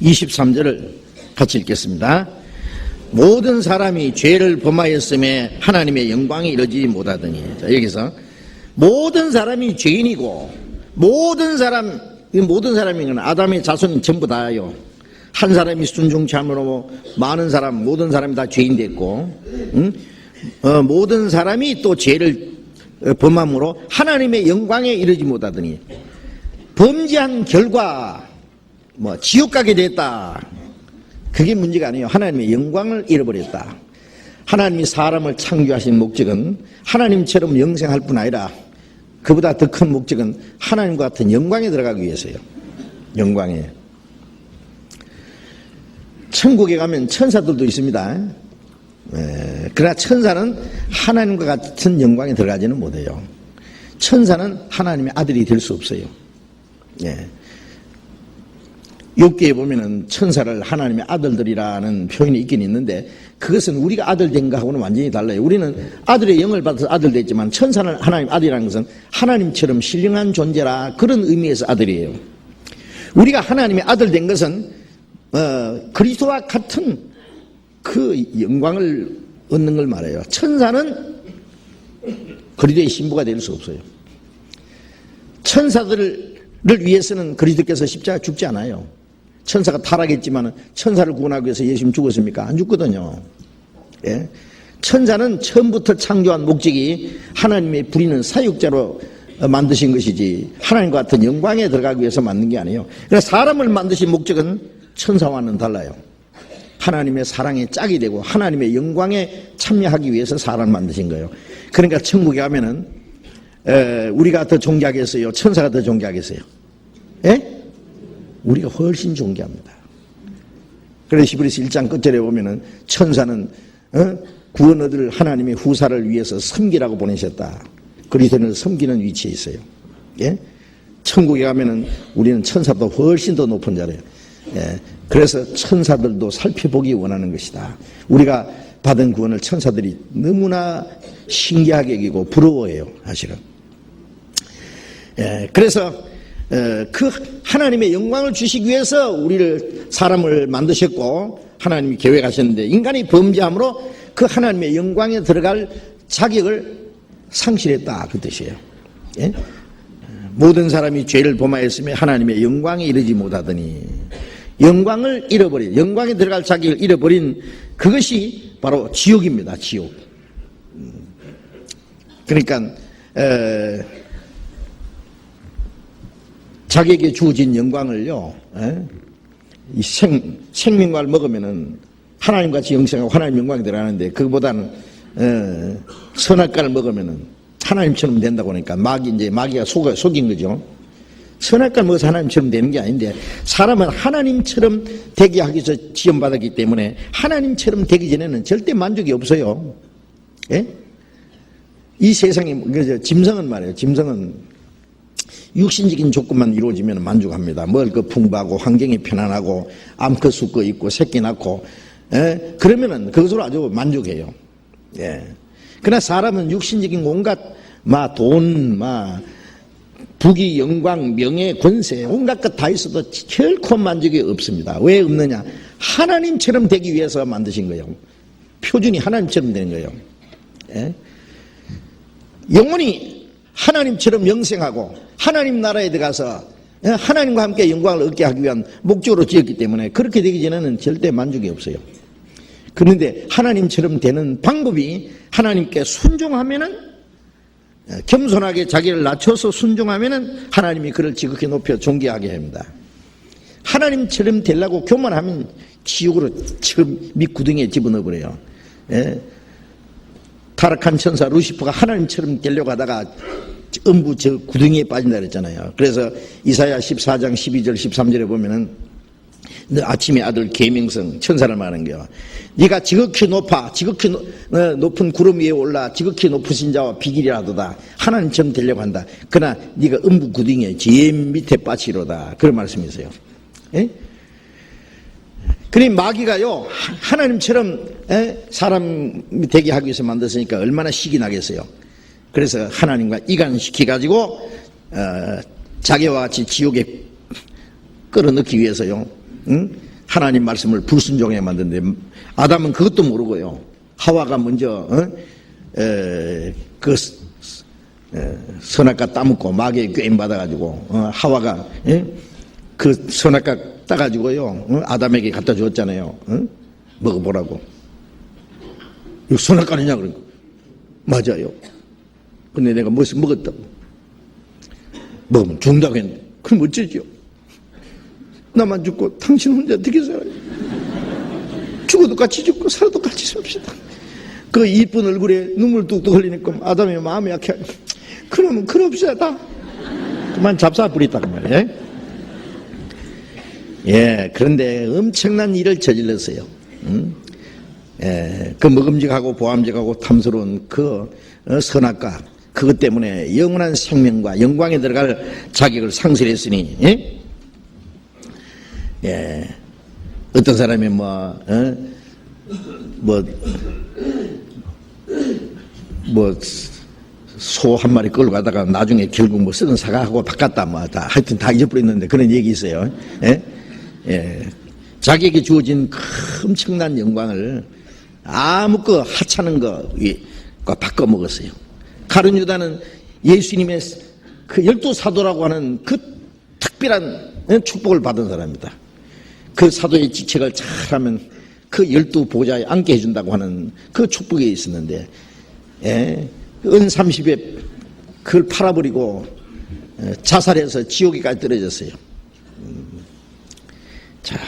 23절을 같이 읽겠습니다. 모든 사람이 죄를 범하였음에 하나님의 영광이 이르지 못하더니. 자, 여기서 모든 사람이 죄인이고, 모든 사람인 건 아담의 자손이 전부 다예요. 한 사람이 순종치 않으므로 많은 사람, 모든 사람이 다 죄인 됐고, 모든 사람이 또 죄를 범함으로 하나님의 영광에 이르지 못하더니, 범죄한 결과 지옥 가게 됐다. 그게 문제가 아니에요. 하나님의 영광을 잃어버렸다. 하나님이 사람을 창조하신 목적은 하나님처럼 영생할 뿐 아니라 그보다 더 큰 목적은 하나님과 같은 영광에 들어가기 위해서요. 영광이에요. 천국에 가면 천사들도 있습니다. 그러나 천사는 하나님과 같은 영광에 들어가지는 못해요. 천사는 하나님의 아들이 될 수 없어요. 욥기에 보면은 천사를 하나님의 아들들이라는 표현이 있긴 있는데 그것은 우리가 아들 된 거하고는 완전히 달라요. 우리는 아들의 영을 받아서 아들 됐지만 천사는 하나님 아들이라는 것은 하나님처럼 신령한 존재라 그런 의미에서 아들이에요. 우리가 하나님의 아들 된 것은 그리스도와 같은 그 영광을 얻는 걸 말해요. 천사는 그리스도의 신부가 될 수 없어요. 천사들을 위해서는 그리스도께서 십자가 죽지 않아요. 천사가 타락했지만 천사를 구원하기 위해서 예수님 죽었습니까? 안 죽거든요. 예? 천사는 처음부터 창조한 목적이 하나님의 부리는 사육자로 만드신 것이지 하나님과 같은 영광에 들어가기 위해서 만든 게 아니에요. 그러니까 사람을 만드신 목적은 천사와는 달라요. 하나님의 사랑의 짝이 되고 하나님의 영광에 참여하기 위해서 사람을 만드신 거예요. 그러니까 천국에 가면은 우리가 더 존귀하겠어요? 천사가 더 존귀하겠어요? 예? 우리가 훨씬 존귀합니다. 그래서 히브리서 1장 끝절에 보면은 천사는 구원 얻을 하나님의 후사를 위해서 섬기라고 보내셨다. 그리스도는 섬기는 위치에 있어요. 예? 천국에 가면은 우리는 천사도 훨씬 더 높은 자래요. 예. 그래서 천사들도 살펴보기 원하는 것이다. 우리가 받은 구원을 천사들이 너무나 신기하게 여기고 부러워해요, 사실은. 예. 그래서 그 하나님의 영광을 주시기 위해서 우리를 사람을 만드셨고 하나님이 계획하셨는데 인간이 범죄함으로 그 하나님의 영광에 들어갈 자격을 상실했다 그 뜻이에요. 예? 모든 사람이 죄를 범하였으며 하나님의 영광에 이르지 못하더니 영광을 잃어버린 영광에 들어갈 자격을 잃어버린 그것이 바로 지옥입니다. 지옥. 그러니까 자기에게 주어진 영광을요, 이 생명과를 먹으면은 하나님같이 영생하고 하나님 영광이 들어가는데 그거보다는 선악과를 먹으면은 하나님처럼 된다고 하니까 마귀가 속인 거죠. 선악과를 먹어서 하나님처럼 되는 게 아닌데 사람은 하나님처럼 되게 하기 위해서 지원받았기 때문에 하나님처럼 되기 전에는 절대 만족이 없어요. 예? 이 세상에 짐승은 말이에요. 짐승은 육신적인 조건만 이루어지면 만족합니다. 먹을 거 풍부하고 환경이 편안하고 암컷 수거 있고 새끼 낳고 그러면은 그것으로 아주 만족해요. 예. 그러나 사람은 육신적인 온갖 돈, 부귀, 영광, 명예, 권세 온갖 것 다 있어도 결코 만족이 없습니다. 왜 없느냐? 하나님처럼 되기 위해서 만드신 거예요. 표준이 하나님처럼 되는 거예요. 예? 영원히 하나님처럼 영생하고 하나님 나라에 들어가서 하나님과 함께 영광을 얻게 하기 위한 목적으로 지었기 때문에 그렇게 되기 전에는 절대 만족이 없어요. 그런데 하나님처럼 되는 방법이 하나님께 순종하면은 겸손하게 자기를 낮춰서 순종하면은 하나님이 그를 지극히 높여 존귀하게 합니다. 하나님처럼 되려고 교만하면 지옥으로 지금 밑구덩이에 집어넣어버려요. 예? 타락한 천사 루시퍼가 하나님처럼 되려고 하다가 음부 저 구덩이에 빠진다 그랬잖아요. 그래서 이사야 14장 12절 13절에 보면은 너 아침의 아들 계명성 천사를 말하는 거예요. 네가 지극히 높은 구름 위에 올라 지극히 높으신 자와 비길이라도다. 하나님처럼 되려고 한다. 그러나 네가 음부 구덩이에 제일 밑에 빠지로다. 그런 말씀이 있어요. 예? 그러니 마귀가요 하나님처럼 사람이 되게 하기 위해서 만들었으니까 얼마나 식이 나겠어요. 그래서 하나님과 이간시켜가지고 자기와 같이 지옥에 끌어넣기 위해서요 하나님 말씀을 불순종해 만드는데 아담은 그것도 모르고요 하와가 먼저 그 선악과 따먹고 마귀의 꾀임 받아가지고 하와가 그 선악과 따가지고요 아담에게 갖다 주었잖아요. 먹어보라고. 이거 선악과느냐 그러니까 맞아요. 근데 내가 무엇을 먹었다고 먹으면 죽는다고 했는데 그럼 어쩌지요? 나만 죽고 당신 혼자 어떻게 살아요? 죽어도 같이 죽고 살아도 같이 삽시다. 그 이쁜 얼굴에 눈물 뚝뚝 흘리니까 아담이 마음이 약해. 그러면 그럽시다. 그만 잡사 버리다 그 말이에요. 예, 그런데 엄청난 일을 저질렀어요. 그 먹음직하고 보암직하고 탐스러운 그 선악과 그것 때문에 영원한 생명과 영광에 들어갈 자격을 상실했으니, 예? 예. 어떤 사람이 소 한 마리 끌고 가다가 나중에 결국 쓰는 사과하고 바꿨다 다 하여튼 다 잊어버렸는데 그런 얘기 있어요. 예? 예. 자기에게 주어진 엄청난 영광을 아무 거 하찮은 거과 바꿔 먹었어요. 가룟 유다는 예수님의 그 12사도라고 하는 그 특별한 축복을 받은 사람입니다. 그 사도의 직책을 잘하면 그 12보좌에 앉게 해준다고 하는 그 축복이 있었는데, 예, 은 30에 그걸 팔아버리고 자살해서 지옥에까지 떨어졌어요. 자,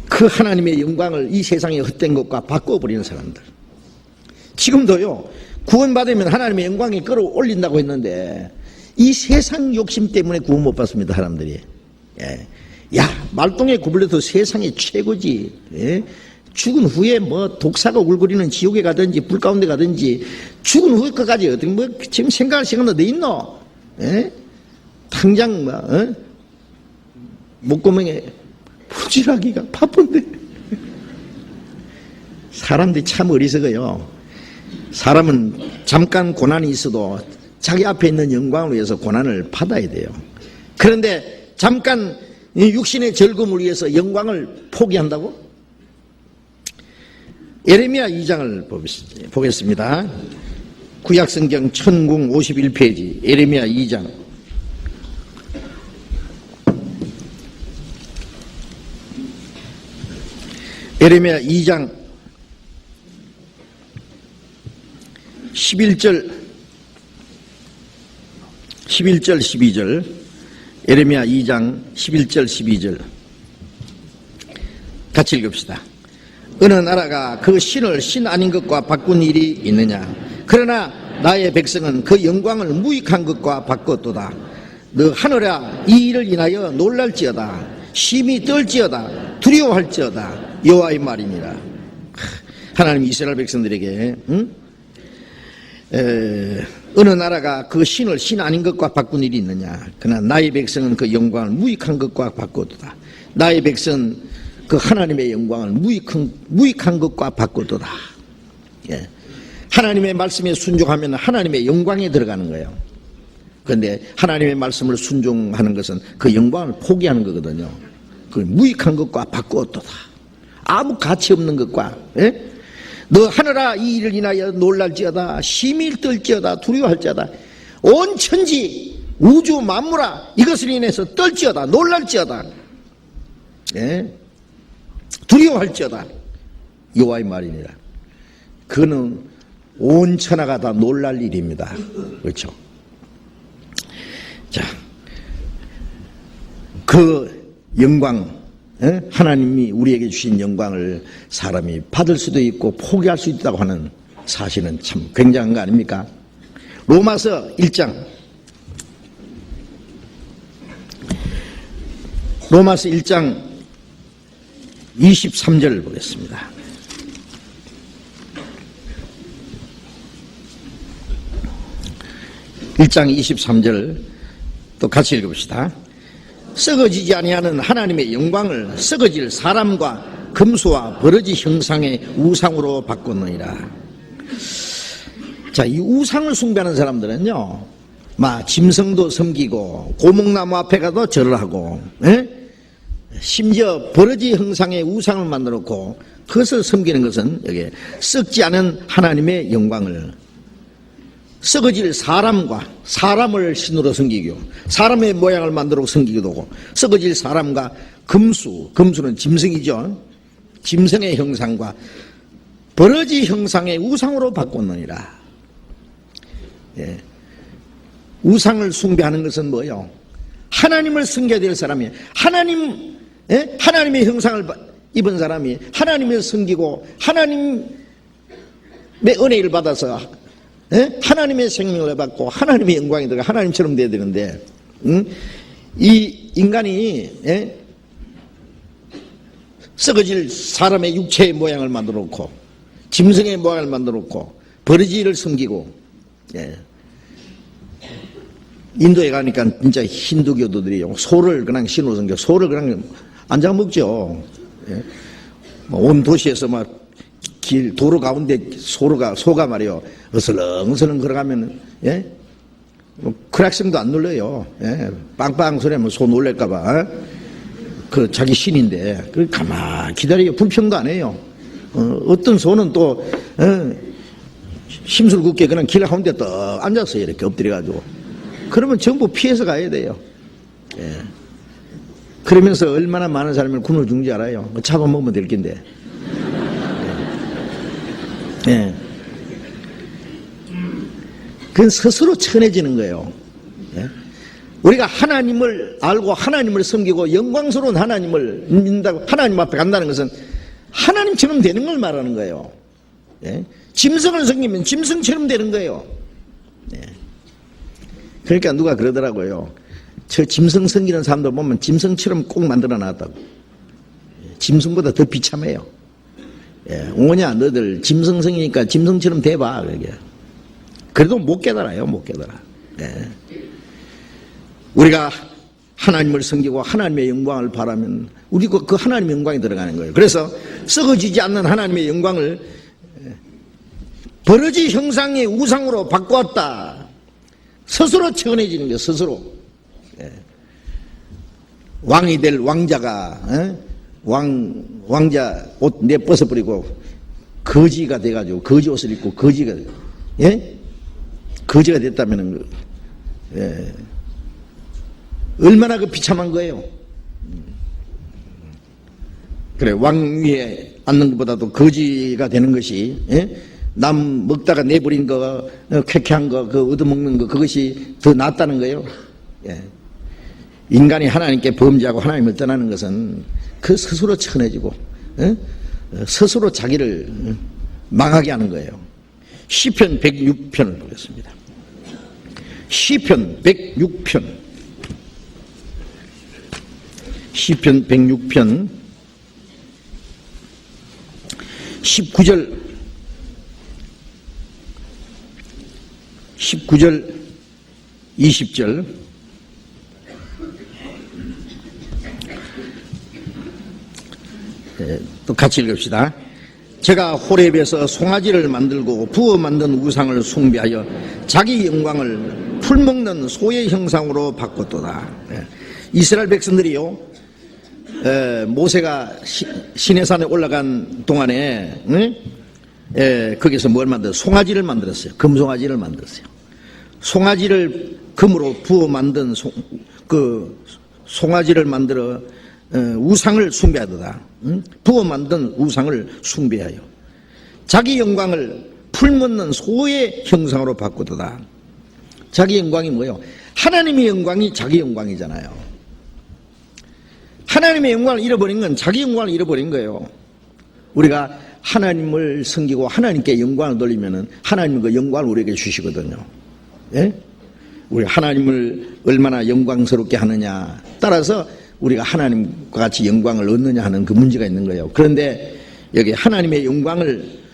그 하나님의 영광을 이 세상의 헛된 것과 바꿔버리는 사람들. 지금도요, 구원받으면 하나님의 영광에 끌어올린다고 했는데 이 세상 욕심 때문에 구원 못 받습니다, 사람들이. 예. 야, 말똥에 구불려도 세상이 최고지. 예? 죽은 후에 독사가 울거리는 지옥에 가든지 불 가운데 가든지 죽은 후에 끝까지 어떻게 지금 생각할 시간도 돼 있노? 예? 당장 목구멍에 부질하기가 바쁜데. 사람들이 참 어리석어요. 사람은 잠깐 고난이 있어도 자기 앞에 있는 영광을 위해서 고난을 받아야 돼요. 그런데 잠깐 육신의 즐거움을 위해서 영광을 포기한다고? 예레미야 2장을 보겠습니다. 구약성경 1051페이지 예레미야 2장. 예레미야 2장 11절 12절 예레미야 2장 11절 12절 같이 읽읍시다. 어느 나라가 그 신을 신 아닌 것과 바꾼 일이 있느냐? 그러나 나의 백성은 그 영광을 무익한 것과 바꿨도다. 너 하늘아 이 일을 인하여 놀랄지어다. 심히 떨지어다. 두려워할지어다. 여호와의 말이니라. 하나님 이스라엘 백성들에게 어느 나라가 그 신을 신 아닌 것과 바꾼 일이 있느냐? 그러나 나의 백성은 그 영광을 무익한 것과 바꾸도다. 나의 백성은 그 하나님의 영광을 무익한 것과 바꾸도다. 예. 하나님의 말씀에 순종하면 하나님의 영광에 들어가는 거예요. 그런데 하나님의 말씀을 순종하는 것은 그 영광을 포기하는 거거든요. 그 무익한 것과 바꾸도다. 아무 가치 없는 것과, 예? 너 하늘아 이 일을 인하여 놀랄지어다. 심히 떨지어다. 두려워할지어다. 온 천지 우주 만물아 이것을 인해서 떨지어다. 놀랄지어다. 예? 두려워할지어다. 여호와의 말이니라. 그는 온 천하가 다 놀랄 일입니다. 그렇죠? 자, 그 영광, 하나님이 우리에게 주신 영광을 사람이 받을 수도 있고 포기할 수 있다고 하는 사실은 참 굉장한 거 아닙니까? 로마서 1장 23절을 보겠습니다. (1장 23절) 또 같이 읽어봅시다. 썩어지지 아니하는 하나님의 영광을 썩어질 사람과 금수와 버러지 형상의 우상으로 바꾸느니라. 자, 이 우상을 숭배하는 사람들은요, 짐승도 섬기고 고목나무 앞에 가도 절을 하고, 심지어 버러지 형상의 우상을 만들어 놓고 그것을 섬기는 것은 여기 썩지 않은 하나님의 영광을 썩어질 사람을 신으로 섬기고 사람의 모양을 만들어 섬기기도 하고 썩어질 사람과 금수는 짐승이죠. 짐승의 형상과 버러지 형상의 우상으로 바꾸느니라. 예. 우상을 숭배하는 것은 뭐예요? 하나님을 섬겨야 될 사람이 하나님의 형상을 입은 사람이 하나님을 섬기고 하나님의 은혜를 받아서 하나님의 생명을 받고 하나님의 영광이 들어가 하나님처럼 돼야 되는데 이 인간이 썩어질 사람의 육체의 모양을 만들어 놓고 짐승의 모양을 만들어 놓고 버러지를 섬기고, 예. 인도에 가니까 진짜 힌두교도들이 소를 그냥 신으로 섬겨, 소를 그냥 앉아 먹죠. 예. 온 도시에서 막 도로 가운데 소가 말이요, 어슬렁어슬렁 걸어가면, 예? 크락성도 안 눌러요. 예. 빵빵 소리하면 소 놀랄까봐. 그 자기 신인데, 그 가만히 기다려요. 불평도 안 해요. 어떤 소는 또, 심술궂게 그냥 길 가운데 떡 앉았어요. 이렇게 엎드려가지고. 그러면 전부 피해서 가야 돼요. 예. 그러면서 얼마나 많은 사람을 굶어 죽는지 알아요. 잡아먹으면 될 낀데. 예. 그건 스스로 천해지는 거예요. 예. 우리가 하나님을 알고 하나님을 섬기고 영광스러운 하나님을 믿는다고 하나님 앞에 간다는 것은 하나님처럼 되는 걸 말하는 거예요. 예. 짐승을 섬기면 짐승처럼 되는 거예요. 예. 그러니까 누가 그러더라고요. 저 짐승 섬기는 사람들 보면 짐승처럼 꼭 만들어 놨다고. 짐승보다 더 비참해요. 예. 오냐 너들 짐승 섬기니까 짐승처럼 돼봐. 그러게. 그래도 못 깨달아요. 못 깨달아. 예. 우리가 하나님을 섬기고 하나님의 영광을 바라면 우리 그 하나님의 영광이 들어가는 거예요. 그래서 썩어지지 않는 하나님의 영광을 버러지 형상의 우상으로 바꾸었다. 스스로 천해지는 거예요. 스스로. 예. 왕이 될 왕자가 왕자 옷 내 벗어버리고 거지가 돼가지고 거지 옷을 입고 거지가 예? 거지가 됐다면은 예. 얼마나 그 비참한 거예요. 그래, 왕 위에 앉는 것보다도 거지가 되는 것이, 예? 남 먹다가 내버린 거, 쾌쾌한 거, 그 얻어먹는 거, 그것이 더 낫다는 거예요. 예. 인간이 하나님께 범죄하고 하나님을 떠나는 것은 그 스스로 천해지고, 예? 스스로 자기를 망하게 하는 거예요. 시편 106편을 보겠습니다. 시편 106편. 시편 106편 19절 20절 또 같이 읽읍시다. 제가 호렙에서 송아지를 만들고 부어 만든 우상을 숭배하여 자기 영광을 풀먹는 소의 형상으로 바꿨도다. 이스라엘 백성들이요, 모세가 시내산에 올라간 동안에 거기서 뭘 만들었어요? 송아지를 만들었어요. 금송아지를 만들었어요. 송아지를 금으로 부어 만든 그 송아지를 만들어 우상을 숭배하도다. 부어 만든 우상을 숭배하여 자기 영광을 풀먹는 소의 형상으로 바꾸도다. 자기 영광이 뭐예요? 하나님의 영광이 자기 영광이잖아요. 하나님의 영광을 잃어버린 건 자기 영광을 잃어버린 거예요. 우리가 하나님을 섬기고 하나님께 영광을 돌리면은 하나님은 그 영광을 우리에게 주시거든요. 예? 우리가 하나님을 얼마나 영광스럽게 하느냐 따라서 우리가 하나님과 같이 영광을 얻느냐 하는 그 문제가 있는 거예요. 그런데 여기 하나님의 영광을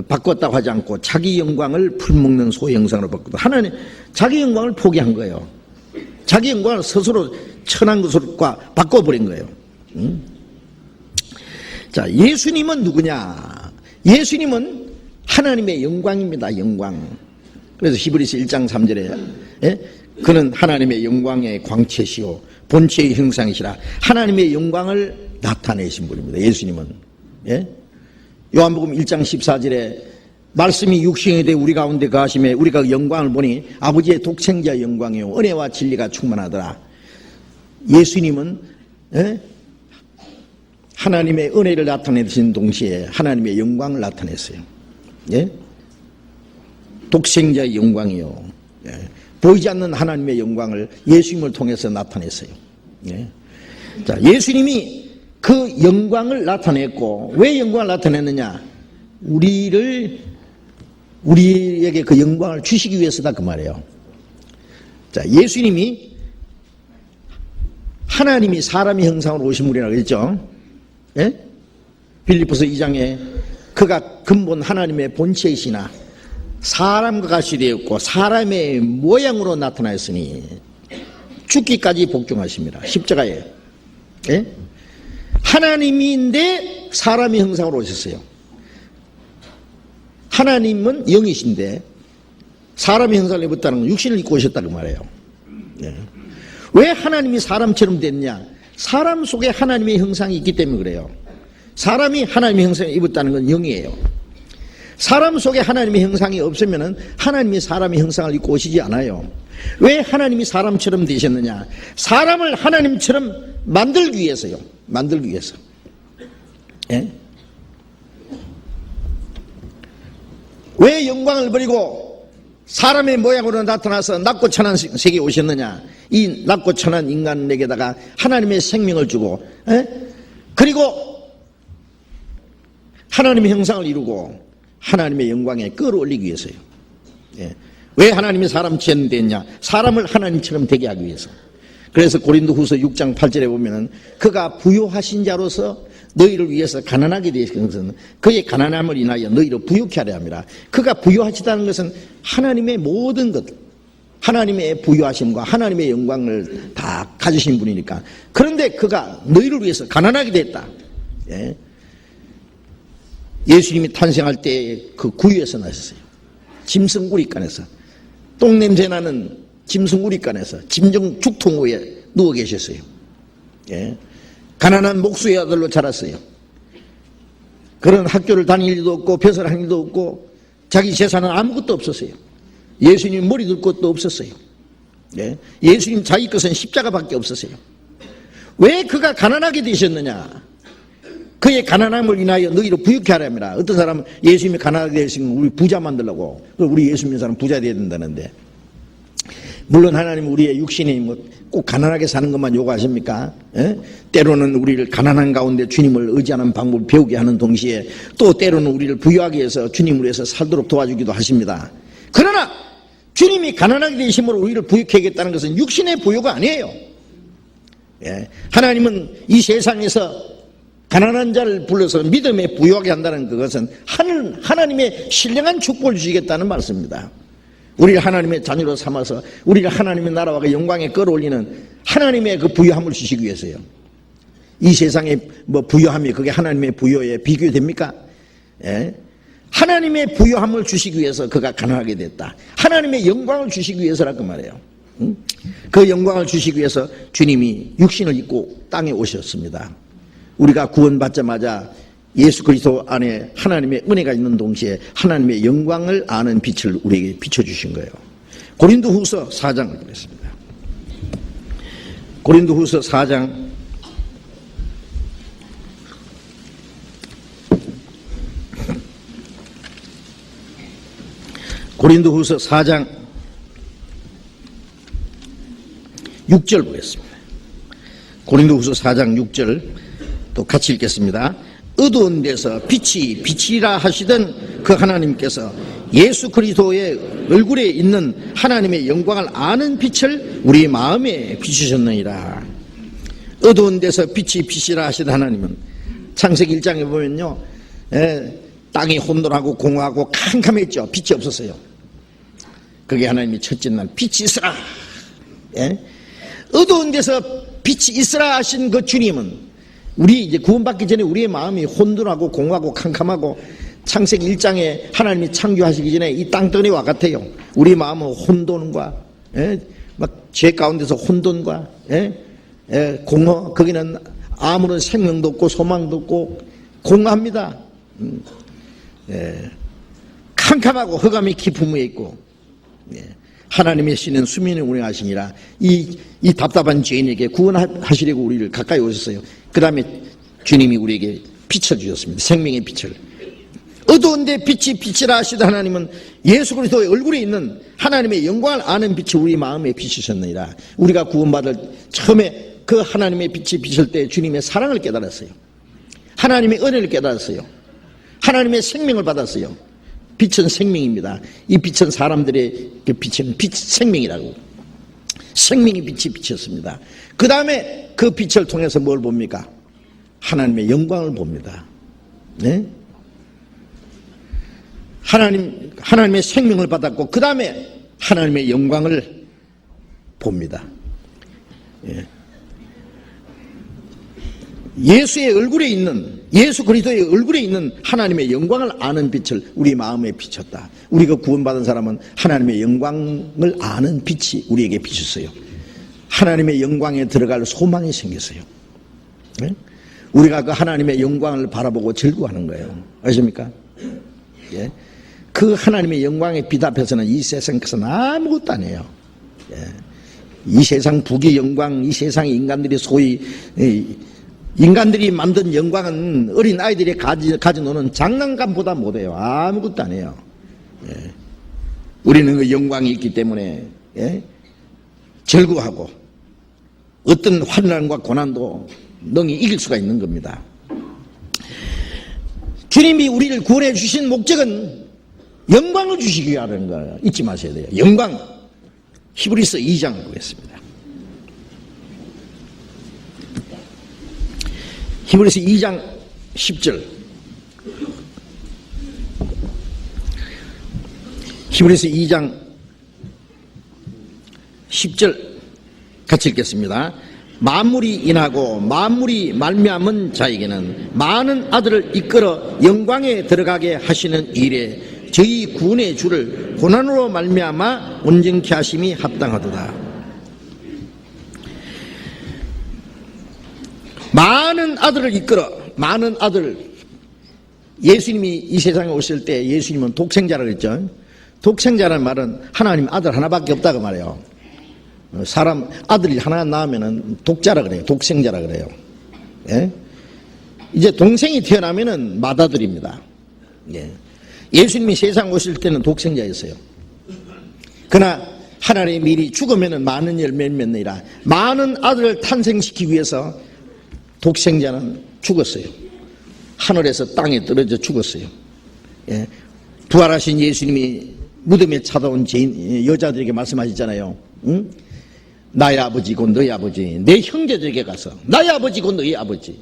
바꿨다고 하지 않고 자기 영광을 풀먹는 소의 형상으로 바꾸고 하나님 자기 영광을 포기한 거예요. 자기 영광을 스스로 천한 것과 바꿔버린 거예요. 자, 예수님은 누구냐? 예수님은 하나님의 영광입니다. 영광. 그래서 히브리서 1장 3절에 예? 그는 하나님의 영광의 광채시요 본체의 형상이시라 하나님의 영광을 나타내신 분입니다. 예수님은. 예? 요한복음 1장 14절에 말씀이 육신이 되어 우리 가운데 거하심에 우리가 그 영광을 보니 아버지의 독생자의 영광이요 은혜와 진리가 충만하더라. 예수님은 예? 하나님의 은혜를 나타내신 동시에 하나님의 영광을 나타냈어요. 예? 독생자의 영광이요. 예. 보이지 않는 하나님의 영광을 예수님을 통해서 나타냈어요. 예. 자, 예수님이 그 영광을 나타냈고 왜 영광을 나타냈느냐? 우리에게 그 영광을 주시기 위해서다 그 말이에요. 자, 예수님이 하나님이 사람의 형상으로 오신 분이라고 그랬죠. 예? 빌립보서 2장에 그가 근본 하나님의 본체이시나 사람과 같이 되었고 사람의 모양으로 나타나였으니 죽기까지 복종하십니다. 십자가에. 예? 하나님인데 사람의 형상으로 오셨어요. 하나님은 영이신데 사람의 형상을 입었다는 건 육신을 입고 오셨다고 말해요. 예. 왜 하나님이 사람처럼 됐냐? 사람 속에 하나님의 형상이 있기 때문에 그래요. 사람이 하나님의 형상을 입었다는 건 영이에요. 사람 속에 하나님의 형상이 없으면 하나님이 사람의 형상을 입고 오시지 않아요. 왜 하나님이 사람처럼 되셨느냐? 사람을 하나님처럼 만들기 위해서요. 만들기 위해서. 예? 왜 영광을 버리고 사람의 모양으로 나타나서 낮고 천한 세계에 오셨느냐? 이 낮고 천한 인간에게다가 하나님의 생명을 주고, 예? 그리고 하나님의 형상을 이루고 하나님의 영광에 끌어올리기 위해서요. 예. 왜 하나님이 사람처럼 됐냐? 사람을 하나님처럼 되게 하기 위해서. 그래서 고린도후서 6장 8절에 보면은 그가 부요하신 자로서 너희를 위해서 가난하게 되신 것은 그의 가난함을 인하여 너희를 부유케 하려 함이라. 그가 부유하시다는 것은 하나님의 모든 것, 하나님의 부유하심과 하나님의 영광을 다 가지신 분이니까. 그런데 그가 너희를 위해서 가난하게 됐다. 예. 예수님이 탄생할 때 그 구유에서 나셨어요. 짐승구리간에서, 똥냄새 나는 짐승구리간에서 짐승 죽통호에 누워 계셨어요. 예. 가난한 목수의 아들로 자랐어요. 그런 학교를 다닐 일도 없고 벼슬 할 일도 없고 자기 재산은 아무것도 없었어요. 예수님 머리 둘 것도 없었어요. 예. 예수님 자기 것은 십자가밖에 없었어요. 왜 그가 가난하게 되셨느냐? 그의 가난함을 인하여 너희를 부유케 하려 함이라. 어떤 사람은 예수님이 가난하게 되신 건 우리 부자 만들려고, 우리 예수 믿는 사람 부자 되어야 된다는데, 물론 하나님은 우리의 육신이 꼭 가난하게 사는 것만 요구하십니까? 예? 때로는 우리를 가난한 가운데 주님을 의지하는 방법을 배우게 하는 동시에 또 때로는 우리를 부유하게 해서 주님을 위해서 살도록 도와주기도 하십니다. 그러나 주님이 가난하게 되심으로 우리를 부유케 하겠다는 것은 육신의 부유가 아니에요. 예. 하나님은 이 세상에서 가난한 자를 불러서 믿음에 부유하게 한다는 그것은 하나님의 신령한 축복을 주시겠다는 말씀입니다. 우리를 하나님의 자녀로 삼아서 우리를 하나님의 나라와 그 영광에 끌어올리는 하나님의 그 부유함을 주시기 위해서요. 이 세상의 부유함이 그게 하나님의 부유에 비교됩니까? 예? 하나님의 부유함을 주시기 위해서 그가 가난하게 됐다. 하나님의 영광을 주시기 위해서라고 말해요. 그 영광을 주시기 위해서 주님이 육신을 입고 땅에 오셨습니다. 우리가 구원받자마자 예수 그리스도 안에 하나님의 은혜가 있는 동시에 하나님의 영광을 아는 빛을 우리에게 비춰주신 거예요. 고린도후서 4장을 보겠습니다. 고린도후서 4장 6절 보겠습니다. 고린도후서 4장 6절 또 같이 읽겠습니다. 어두운 데서 빛이 빛이라 하시던 그 하나님께서 예수 그리스도의 얼굴에 있는 하나님의 영광을 아는 빛을 우리 마음에 비추셨느니라. 어두운 데서 빛이 빛이라 하시던 하나님은 창세기 1장에 보면요, 땅이 혼돈하고 공허하고 캄캄했죠. 빛이 없었어요. 그게 하나님이 첫째 날 빛이 있으라. 어두운 데서 빛이 있으라 하신 그 주님은 우리 이제 구원받기 전에 우리의 마음이 혼돈하고 공허하고 캄캄하고 창세기 1장에 하나님이 창조하시기 전에 이 땅덩어리와 같아요. 우리 마음은 혼돈과 막 죄 가운데서 혼돈과 공허, 거기는 아무런 생명도 없고 소망도 없고 공허합니다. 캄캄하고 흑암이 깊은 위에 있고 하나님의 신은 수면에 운행하시니라. 이 답답한 죄인에게 구원하시려고 우리를 가까이 오셨어요. 그 다음에 주님이 우리에게 빛을 주셨습니다. 생명의 빛을. 어두운데 빛이 빛이라 하시던 하나님은 예수 그리스도의 얼굴에 있는 하나님의 영광을 아는 빛이 우리 마음에 비추셨느니라. 우리가 구원받을 처음에 그 하나님의 빛이 비칠 때 주님의 사랑을 깨달았어요. 하나님의 은혜를 깨달았어요. 하나님의 생명을 받았어요. 빛은 생명입니다. 이 빛은 사람들의 그 빛은 생명이라고. 생명의 빛이 비쳤습니다. 그 다음에 그 빛을 통해서 뭘 봅니까? 하나님의 영광을 봅니다. 네? 하나님의 생명을 받았고 그 다음에 하나님의 영광을 봅니다. 예. 예수의 얼굴에 있는, 예수 그리스도의 얼굴에 있는 하나님의 영광을 아는 빛을 우리 마음에 비쳤다. 우리가 구원받은 사람은 하나님의 영광을 아는 빛이 우리에게 비쳤어요. 하나님의 영광에 들어갈 소망이 생겼어요. 네? 우리가 그 하나님의 영광을 바라보고 즐거워하는 거예요. 아십니까? 예? 그 하나님의 영광의 빛 앞에서는 이 세상에서는 아무것도 아니에요. 예. 이 세상 부귀 영광, 이 세상 인간들이 소위 인간들이 만든 영광은 어린 아이들이 가져노는 장난감보다 못해요. 아무것도 아니에요. 예. 우리는 그 영광이 있기 때문에 예? 즐거워하고 어떤 환난과 고난도 능히 이길 수가 있는 겁니다. 주님이 우리를 구원해 주신 목적은 영광을 주시기 위하는 거예요. 잊지 마셔야 돼요. 영광. 히브리서 2장 보겠습니다. 히브리서 2장 10절. 히브리서 2장 10절 같이 읽겠습니다. 만물이 인하고 만물이 말미암은 자에게는 많은 아들을 이끌어 영광에 들어가게 하시는 일에 저희 구원의 주를 고난으로 말미암아 온전케 하심이 합당하도다. 많은 아들을 이끌어, 많은 아들. 예수님이 이 세상에 오실 때 예수님은 독생자라고 했죠. 독생자라는 말은 하나님 아들 하나밖에 없다고 말해요. 사람 아들이 하나 낳으면은 독자라 그래요. 독생자라 그래요. 예? 이제 동생이 태어나면은 맏아들입니다. 예. 예수님이 세상 오실 때는 독생자였어요. 그러나 하나님의 미리 죽으면은 많은 열매를 맺느니라. 많은 아들을 탄생시키기 위해서 독생자는 죽었어요. 하늘에서 땅에 떨어져 죽었어요. 예. 부활하신 예수님이 무덤에 찾아온 여자들에게 말씀하셨잖아요. 응? 나의 아버지고 너희 아버지, 내 형제들에게 가서 나의 아버지고 너희 아버지,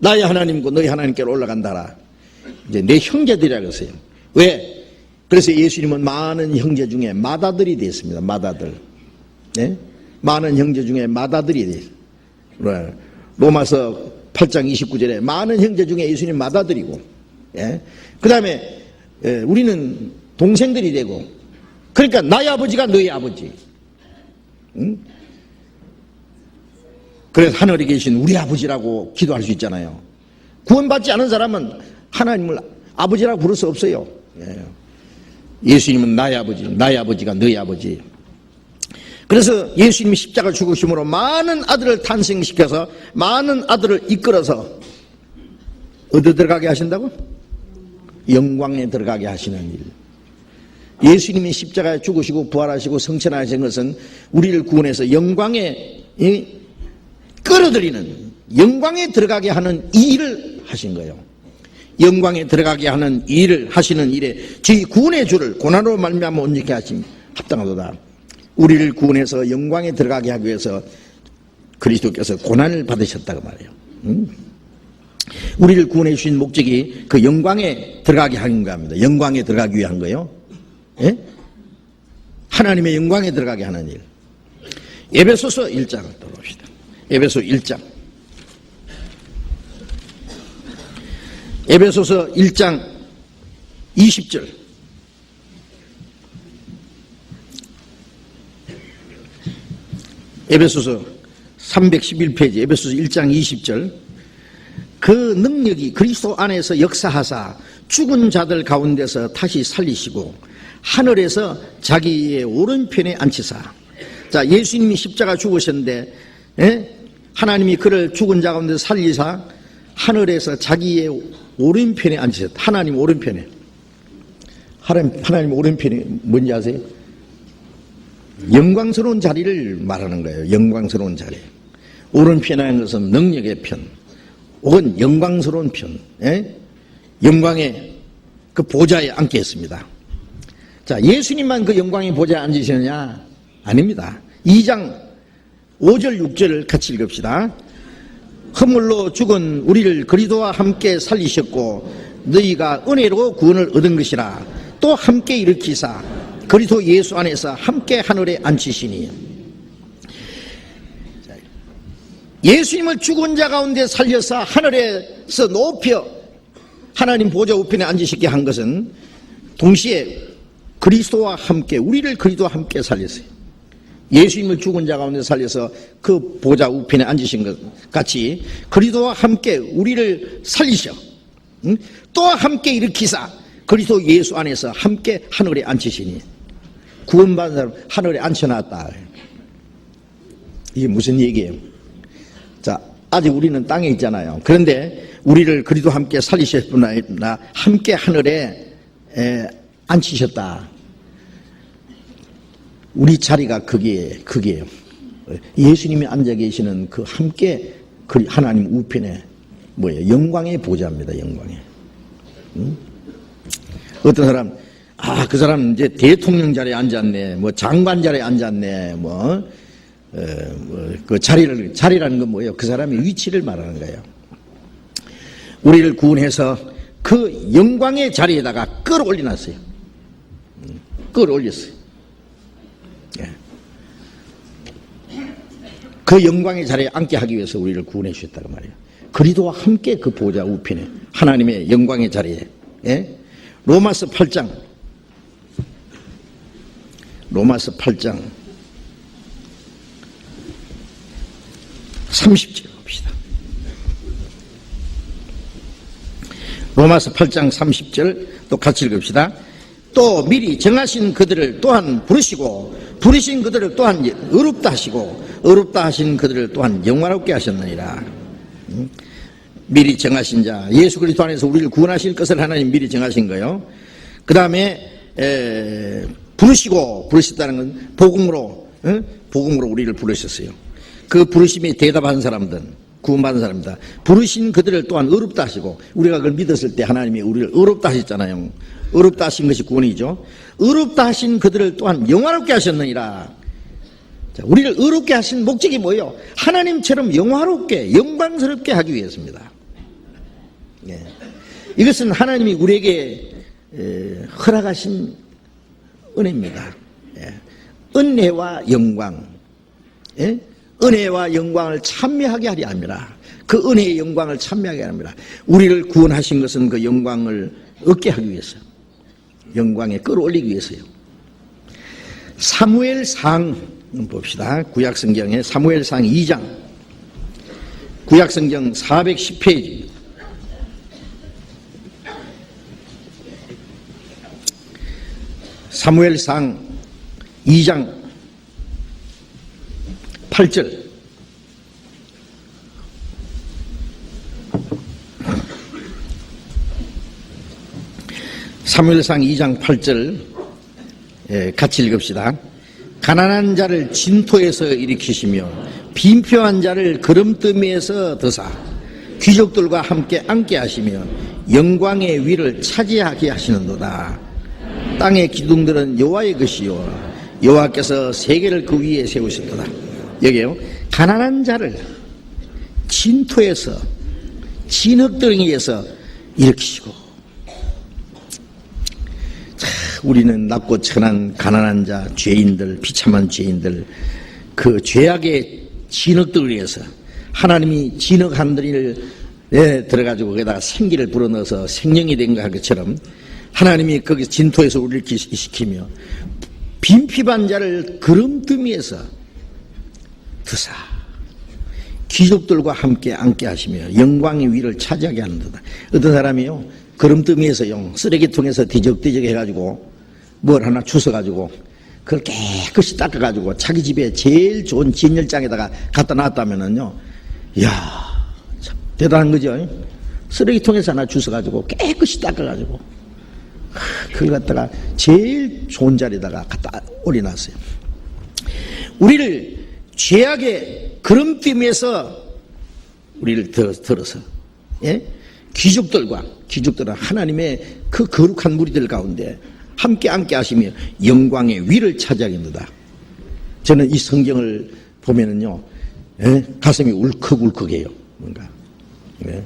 나의 하나님고 너희 하나님께로 올라간다라. 이제 내 형제들이라고 했어요. 왜? 그래서 예수님은 많은 형제 중에 맏아들이 되었습니다. 맏아들. 네? 많은 형제 중에 맏아들이 되었어요. 로마서 8장 29절에 많은 형제 중에 예수님 맏아들이고, 예? 그 다음에 우리는 동생들이 되고, 그러니까 나의 아버지가 너희 아버지. 응? 그래서 하늘에 계신 우리 아버지라고 기도할 수 있잖아요. 구원받지 않은 사람은 하나님을 아버지라고 부를 수 없어요. 예. 예수님은 나의 아버지, 나의 아버지가 너희 아버지. 그래서 예수님이 십자가 죽으심으로 많은 아들을 탄생시켜서 많은 아들을 이끌어서 어디 들어가게 하신다고? 영광에 들어가게 하시는 일. 예수님이 십자가에 죽으시고 부활하시고 성천하신 것은 우리를 구원해서 영광에 끌어들이는, 영광에 들어가게 하는 이 일을 하신 거예요. 영광에 들어가게 하는 이 일을 하시는 일에 저희 구원의 주를 고난으로 말미암아 온전케 하심 합당하도다. 우리를 구원해서 영광에 들어가게 하기 위해서 그리스도께서 고난을 받으셨다고 말해요. 우리를 구원해 주신 목적이 그 영광에 들어가게 하는 겁니다. 영광에 들어가기 위한 거예요. 예? 하나님의 영광에 들어가게 하는 일. 에베소서 1장을 또 봅시다. 에베소 1장. 에베소서 1장 20절. 에베소서 311페이지 에베소서 1장 20절. 그 능력이 그리스도 안에서 역사하사 죽은 자들 가운데서 다시 살리시고 하늘에서 자기의 오른편에 앉히사. 자, 예수님이 십자가 죽으셨는데, 예? 하나님이 그를 죽은 자 가운데 살리사 하늘에서 자기의 오른편에 앉히셨다. 하나님 오른편에. 하나님 오른편이 뭔지 아세요? 영광스러운 자리를 말하는 거예요. 영광스러운 자리. 오른편이라는 것은 능력의 편, 혹은 영광스러운 편. 예? 영광의 그 보좌에 앉게 했습니다. 자, 예수님만 그 영광의 보좌에 앉으시느냐? 아닙니다. 2장 5절 6절을 같이 읽읍시다. 허물로 죽은 우리를 그리스도와 함께 살리셨고 너희가 은혜로 구원을 얻은 것이라. 또 함께 일으키사 그리스도 예수 안에서 함께 하늘에 앉히시니. 예수님을 죽은 자 가운데 살려서 하늘에서 높여 하나님 보좌 우편에 앉으시게 한 것은 동시에 그리스도와 함께, 우리를 그리스도와 함께 살렸어요. 예수님을 죽은 자 가운데 살려서 그 보좌 우편에 앉으신 것 같이 그리스도와 함께 우리를 살리셔. 또 함께 일으키사 그리스도 예수 안에서 함께 하늘에 앉히시니. 구원받은 사람 하늘에 앉혀놨다. 이게 무슨 얘기예요? 자, 아직 우리는 땅에 있잖아요. 그런데 우리를 그리스도와 함께 살리셨구나, 함께 하늘에 앉히셨다. 우리 자리가 그게요. 예수님이 앉아 계시는 그 함께 하나님 우편에 뭐예요? 영광의 보좌입니다. 영광의. 어떤 사람, 그 사람 이제 대통령 자리에 앉았네, 뭐 장관 자리에 앉았네, 그 자리라는 건 뭐예요? 그 사람의 위치를 말하는 거예요. 우리를 구원해서 그 영광의 자리에다가 끌어올려놨어요. 끌어올렸어요. 그 영광의 자리에 앉게 하기 위해서 우리를 구원해 주셨다고 말이에요. 그리스도와 함께 그 보좌 우편에 하나님의 영광의 자리에. 로마서 8장 30절 봅시다. 로마서 8장 30절 또 같이 읽읍시다. 또 미리 정하신 그들을 또한 부르시고 부르신 그들을 또한 의롭다 하시고 의롭다 하신 그들을 또한 영화롭게 하셨느니라. 미리 정하신 자, 예수 그리스도 안에서 우리를 구원하실 것을 하나님 미리 정하신 거예요. 그 다음에 부르셨다는 건 복음으로 우리를 부르셨어요. 그 부르심에 대답한 사람들, 구원받은 사람이다. 부르신 그들을 또한 의롭다 하시고, 우리가 그걸 믿었을 때 하나님이 우리를 의롭다 하셨잖아요. 의롭다 하신 것이 구원이죠. 의롭다 하신 그들을 또한 영화롭게 하셨느니라. 자, 우리를 의롭게 하신 목적이 뭐예요? 하나님처럼 영화롭게, 영광스럽게 하기 위해서입니다. 이것은 하나님이 우리에게 허락하신 은혜입니다. 은혜와 영광, 은혜와 영광을 참여하게 하려 합니다. 그 은혜의 영광을 참여하게 합니다. 우리를 구원하신 것은 그 영광을 얻게 하기 위해서, 영광에 끌어올리기 위해서요. 사무엘상 봅시다. 구약성경의 사무엘상 2장, 구약성경 410페이지. 사무엘상 2장 8절. 사무엘상 2장 8절 같이 읽읍시다. 가난한 자를 진토에서 일으키시며 빈표한 자를 그름더미에서 드사 귀족들과 함께 앉게 하시며 영광의 위를 차지하게 하시는도다. 땅의 기둥들은 여호와의 것이요 여호와께서 세계를 그 위에 세우셨도다. 여기요, 가난한 자를 진토에서, 진흙덩이에서 일으키시고. 우리는 낮고 천한 가난한 자, 죄인들, 비참한 죄인들, 그 죄악의 진흙덩이에서 하나님이 진흙 한 덩이를 들어가지고 거기다가 생기를 불어넣어서 생명이 된 것처럼 하나님이 거기 진토에서 우리를 시키며 빈핍한 자를 그름더미에서 드사 귀족들과 함께 앉게 하시며 영광의 위를 차지하게 하는도다. 어떤 사람이요, 그름더미에서 쓰레기통에서 뒤적뒤적 해가지고 뭘 하나 주워가지고 그걸 깨끗이 닦아가지고 자기 집에 제일 좋은 진열장에다가 갖다 놨다면은요, 이야, 참 대단한 거죠. 쓰레기통에서 하나 주워가지고 깨끗이 닦아가지고 그걸 갖다가 제일 좋은 자리에다가 갖다 올려놨어요. 우리를 죄악의 그름팀에서 우리를 들어서, 귀족들은 하나님의 그 거룩한 무리들 가운데 함께 앉게 하시며 영광의 위를 차지하게 합니다. 저는 이 성경을 보면은요, 가슴이 울컥울컥해요. 뭔가. 예.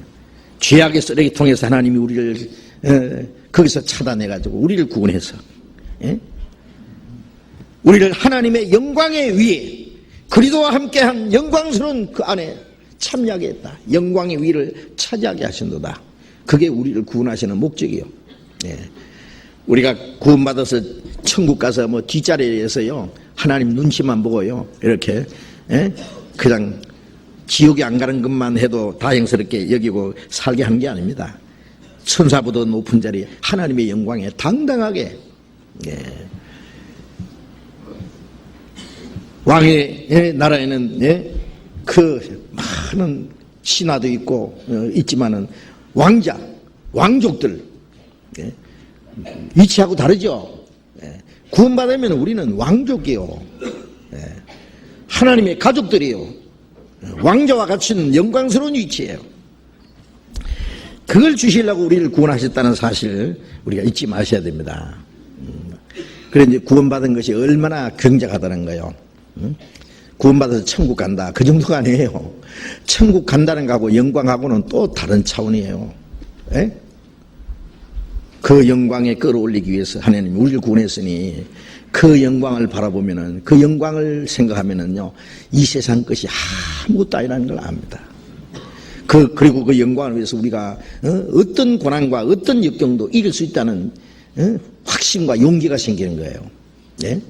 죄악의 쓰레기통에서 하나님이 우리를 거기서 차단해가지고 우리를 구원해서, 예? 우리를 하나님의 영광의 위에 그리스도와 함께한 영광스러운 그 안에 참여하게 했다. 영광의 위를 차지하게 하신도다. 그게 우리를 구원하시는 목적이요. 예. 우리가 구원받아서 천국 가서 뭐 뒷자리에서요 하나님 눈치만 보고요 이렇게, 예? 그냥 지옥에 안 가는 것만 해도 다행스럽게 여기고 살게 한 게 아닙니다. 천사보다 높은 자리 하나님의 영광에 당당하게, 예. 왕의 나라에는, 예? 그 많은 신하도 있고 있지만은 왕족들, 예? 위치하고 다르죠. 예. 구원받으면 우리는 왕족이요, 예. 하나님의 가족들이요, 왕자와 같은 영광스러운 위치예요. 그걸 주시려고 우리를 구원하셨다는 사실을 우리가 잊지 마셔야 됩니다. 그래 이제 구원받은 것이 얼마나 굉장하다는 거예요. 구원받아서 천국 간다, 그 정도가 아니에요. 천국 간다는 거하고 영광하고는 또 다른 차원이에요. 에? 그 영광에 끌어올리기 위해서 하나님이 우리를 구원했으니 그 영광을 바라보면은, 그 영광을 생각하면은요 이 세상 것이 아무것도 아니라는 걸 압니다. 그리고 그 영광을 위해서 우리가 어떤 고난과 어떤 역경도 이길 수 있다는 확신과 용기가 생기는 거예요. 예?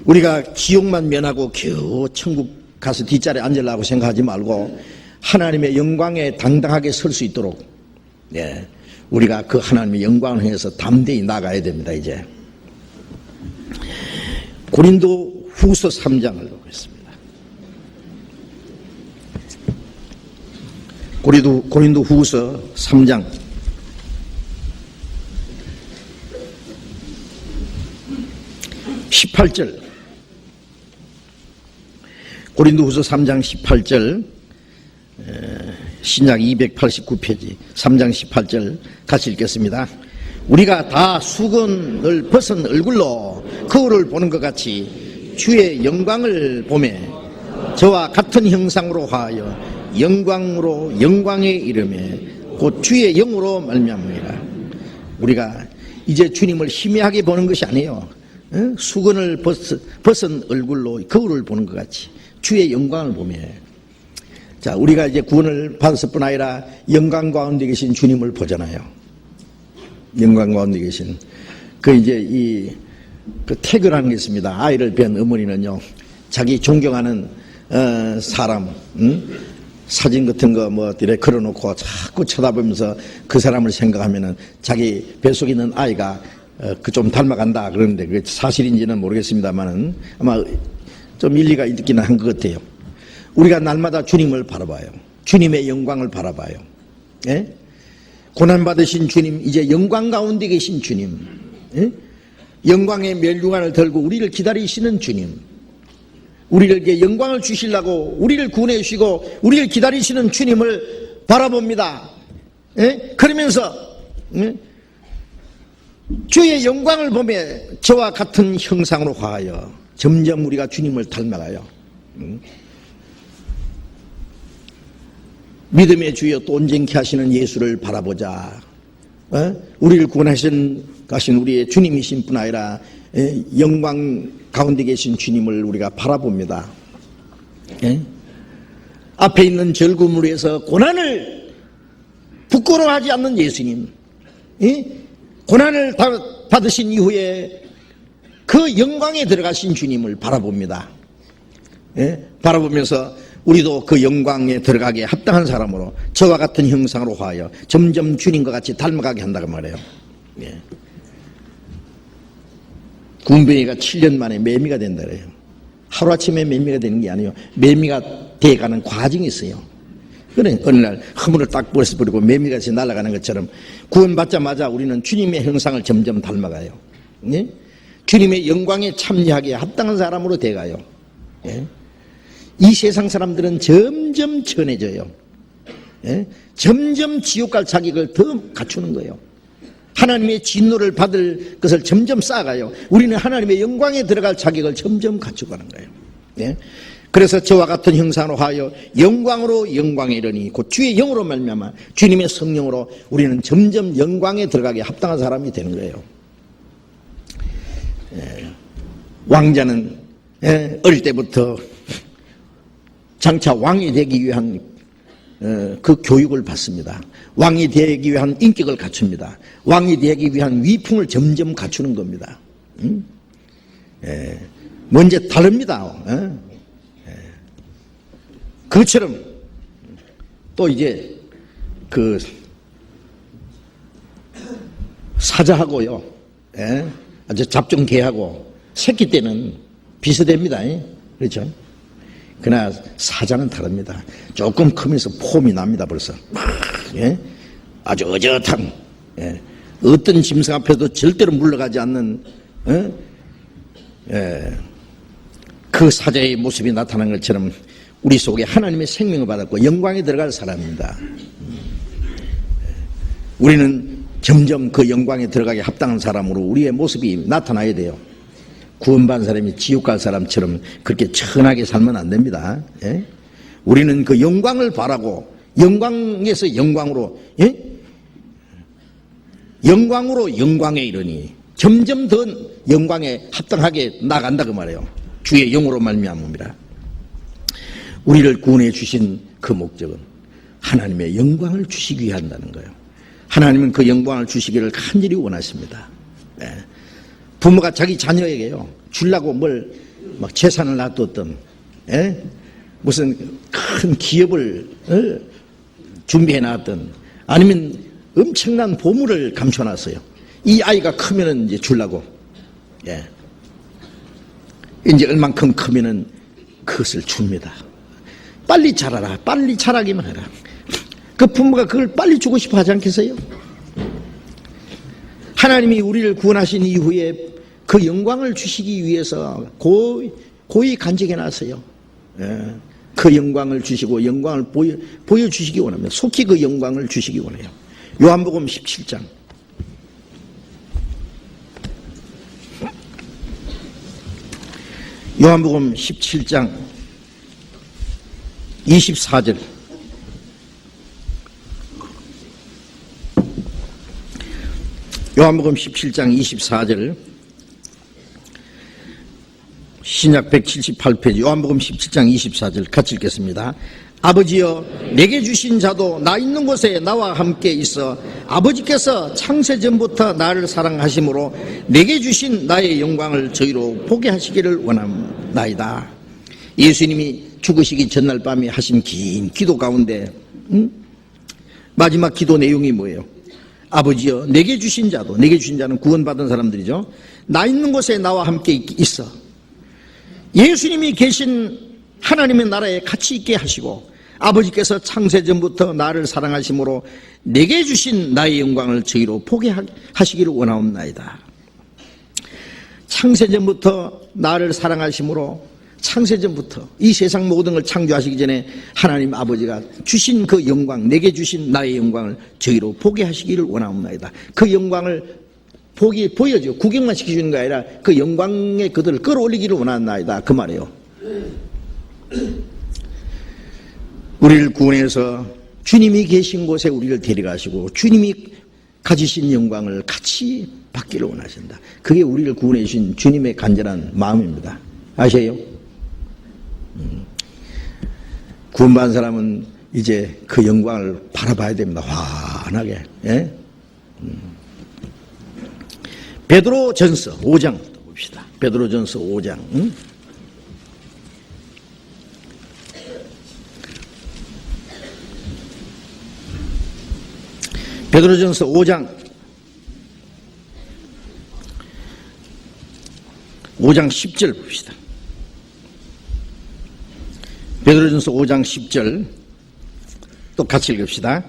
우리가 지옥만 면하고 겨우 천국 가서 뒷자리에 앉으려고 생각하지 말고 하나님의 영광에 당당하게 설 수 있도록, 예, 우리가 그 하나님의 영광을 향해서 담대히 나가야 됩니다. 이제 고린도 후서 3장을 보겠습니다. 고린도 후서 3장 18절, 고린도후서 3장 18절, 신약 289페이지 3장 18절 같이 읽겠습니다. 우리가 다 수건을 벗은 얼굴로 거울을 보는 것 같이 주의 영광을 보매 저와 같은 형상으로 하여 영광으로 영광에 이르매 곧 주의 영으로 말미암으리라. 우리가 이제 주님을 희미하게 보는 것이 아니에요. 수건을 벗은 얼굴로 거울을 보는 것 같이 주의 영광을 보며, 자, 우리가 이제 구원을 받았을 뿐 아니라 영광 가운데 계신 주님을 보잖아요. 영광 가운데 계신 이제 그 태교라는 게 있습니다. 아이를 뵌 어머니는요 자기 존경하는 사람 사진 같은 거 뭐 이렇게 걸어놓고 자꾸 쳐다보면서 그 사람을 생각하면은 자기 뱃속에 있는 아이가 그 좀 닮아간다 그러는데 그게 사실인지는 모르겠습니다만은 아마 좀 일리가 있기는 한 것 같아요. 우리가 날마다 주님을 바라봐요. 주님의 영광을 바라봐요. 예? 고난받으신 주님, 이제 영광 가운데 계신 주님, 예? 영광의 멸류관을 들고 우리를 기다리시는 주님, 우리에게 영광을 주시려고 우리를 구원해 주시고 우리를 기다리시는 주님을 바라봅니다. 예? 그러면서 주의 영광을 보며 저와 같은 형상으로 화하여 점점 우리가 주님을 닮아가요. 믿음의 주여 또 온전케 하시는 예수를 바라보자. 우리를 구원하신 우리의 주님이신 뿐 아니라 영광 가운데 계신 주님을 우리가 바라봅니다. 앞에 있는 절구를 위해서 고난을 부끄러워하지 않는 예수님, 고난을 받으신 이후에 그 영광에 들어가신 주님을 바라봅니다. 바라보면서 우리도 그 영광에 들어가기에 합당한 사람으로 저와 같은 형상으로 화하여 점점 주님과 같이 닮아가게 한다고 말해요. 군뱅이가 7년 만에 매미가 된다 그래요. 하루아침에 매미가 되는 게 아니에요. 매미가 돼가는 과정이 있어요. 그래, 어느 날 허물을 딱 버려버리고 매미가 날아가는 것처럼 구원받자마자 우리는 주님의 형상을 점점 닮아가요. 예? 주님의 영광에 참여하기에 합당한 사람으로 돼가요. 예? 이 세상 사람들은 점점 천해져요. 예? 점점 지옥 갈 자격을 더 갖추는 거예요. 하나님의 진노를 받을 것을 점점 쌓아가요. 우리는 하나님의 영광에 들어갈 자격을 점점 갖추고 가는 거예요. 예? 그래서 저와 같은 형상으로 하여 영광으로 영광에 이르니 곧 주의 영으로 말미암아 주님의 성령으로 우리는 점점 영광에 들어가게 합당한 사람이 되는 거예요. 왕자는 어릴 때부터 장차 왕이 되기 위한 그 교육을 받습니다. 왕이 되기 위한 인격을 갖춥니다. 왕이 되기 위한 위풍을 점점 갖추는 겁니다. 먼저 다릅니다. 그것처럼 또 이제 그 사자하고요, 아주 잡종개하고 새끼 때는 비슷합니다. 그렇죠? 그러나 사자는 다릅니다. 조금 크면서 폼이 납니다. 벌써 아주 어젓한, 어떤 짐승 앞에도 절대로 물러가지 않는 그 사자의 모습이 나타난 것처럼 우리 속에 하나님의 생명을 받았고 영광에 들어갈 사람입니다. 우리는 점점 그 영광에 들어가게 합당한 사람으로 우리의 모습이 나타나야 돼요. 구원받은 사람이 지옥 갈 사람처럼 그렇게 천하게 살면 안 됩니다. 우리는 그 영광을 바라고 영광에서 영광으로, 영광으로 영광에 이르니 점점 더 영광에 합당하게 나간다 그 말이에요. 주의 영으로 말미암음이라. 우리를 구원해 주신 그 목적은 하나님의 영광을 주시기 위해 한다는 거예요. 하나님은 그 영광을 주시기를 간절히 원하십니다. 부모가 자기 자녀에게요, 주려고 뭘 막 재산을 놔뒀던, 무슨 큰 기업을 준비해 놨던, 아니면 엄청난 보물을 감춰놨어요. 이 아이가 크면은 이제 주려고, 이제 얼만큼 크면은 그것을 줍니다. 빨리 자라라, 빨리 자라기만 해라. 그 부모가 그걸 빨리 주고 싶어 하지 않겠어요? 하나님이 우리를 구원하신 이후에 그 영광을 주시기 위해서 고이 간직해 놨어요. 그 영광을 주시고 영광을 보여주시기 원합니다. 속히 그 영광을 주시기 원해요. 요한복음 17장. 요한복음 17장 24절. 요한복음 17장 24절. 신약 178페이지 요한복음 17장 24절 같이 읽겠습니다. 아버지여, 내게 주신 자도 나 있는 곳에 나와 함께 있어 아버지께서 창세전부터 나를 사랑하심으로 내게 주신 나의 영광을 저희로 보게 하시기를 원합나이다. 예수님이 죽으시기 전날 밤에 하신 긴 기도 가운데 마지막 기도 내용이 뭐예요? 아버지여, 내게 주신 자도, 내게 주신 자는 구원받은 사람들이죠. 나 있는 곳에 나와 함께 있어. 예수님이 계신 하나님의 나라에 같이 있게 하시고 아버지께서 창세전부터 나를 사랑하심으로 내게 주신 나의 영광을 저희로 보게 하시기를 원하옵나이다. 창세전부터 나를 사랑하심으로, 창세전부터 이 세상 모든 걸 창조하시기 전에 하나님 아버지가 주신 그 영광, 내게 주신 나의 영광을 저희로 보게 하시기를 원하옵나이다. 그 영광을 보여줘. 구경만 시켜주는 게 아니라 그 영광에 그들을 끌어올리기를 원하옵나이다. 그 말이에요. 우리를 구원해서 주님이 계신 곳에 우리를 데려가시고 주님이 가지신 영광을 같이 받기를 원하신다. 그게 우리를 구원해 주신 주님의 간절한 마음입니다. 아세요? 구원받은 사람은 이제 그 영광을 바라봐야 됩니다. 환하게. 베드로전서 5장 봅시다. 베드로전서 5장. 베드로전서 5장 10절 봅시다. 베드로전서 5장 10절 또 같이 읽읍시다.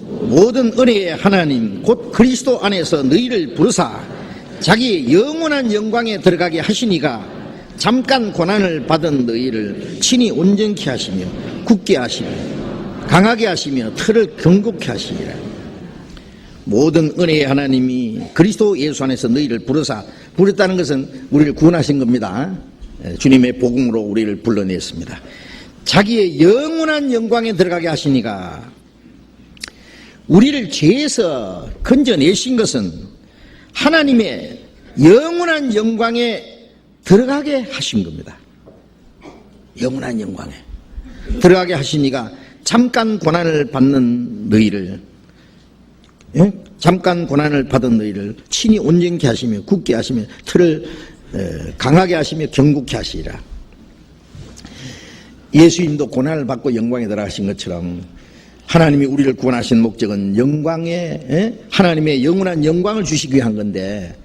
모든 은혜의 하나님 곧 그리스도 안에서 너희를 부르사 자기 영원한 영광에 들어가게 하시니가 잠깐 고난을 받은 너희를 친히 온전케 하시며 굳게 하시며 강하게 하시며 틀을 견고케 하시리라. 모든 은혜의 하나님이 그리스도 예수 안에서 너희를 부르사, 부르다는 것은 우리를 구원하신 겁니다. 주님의 복음으로 우리를 불러냈습니다. 자기의 영원한 영광에 들어가게 하시니까 우리를 죄에서 건져내신 것은 하나님의 영원한 영광에 들어가게 하신 겁니다. 영원한 영광에 들어가게 하시니까 잠깐 고난을 받는 너희를, 잠깐 고난을 받은 너희를 친히 온전케 하시며 굳게 하시며 틀을 강하게 하시며 경고케 하시리라. 예수님도 고난을 받고 영광에 들어가신 것처럼 하나님이 우리를 구원하신 목적은 영광에, 하나님의 영원한 영광을 주시기 위한 건데,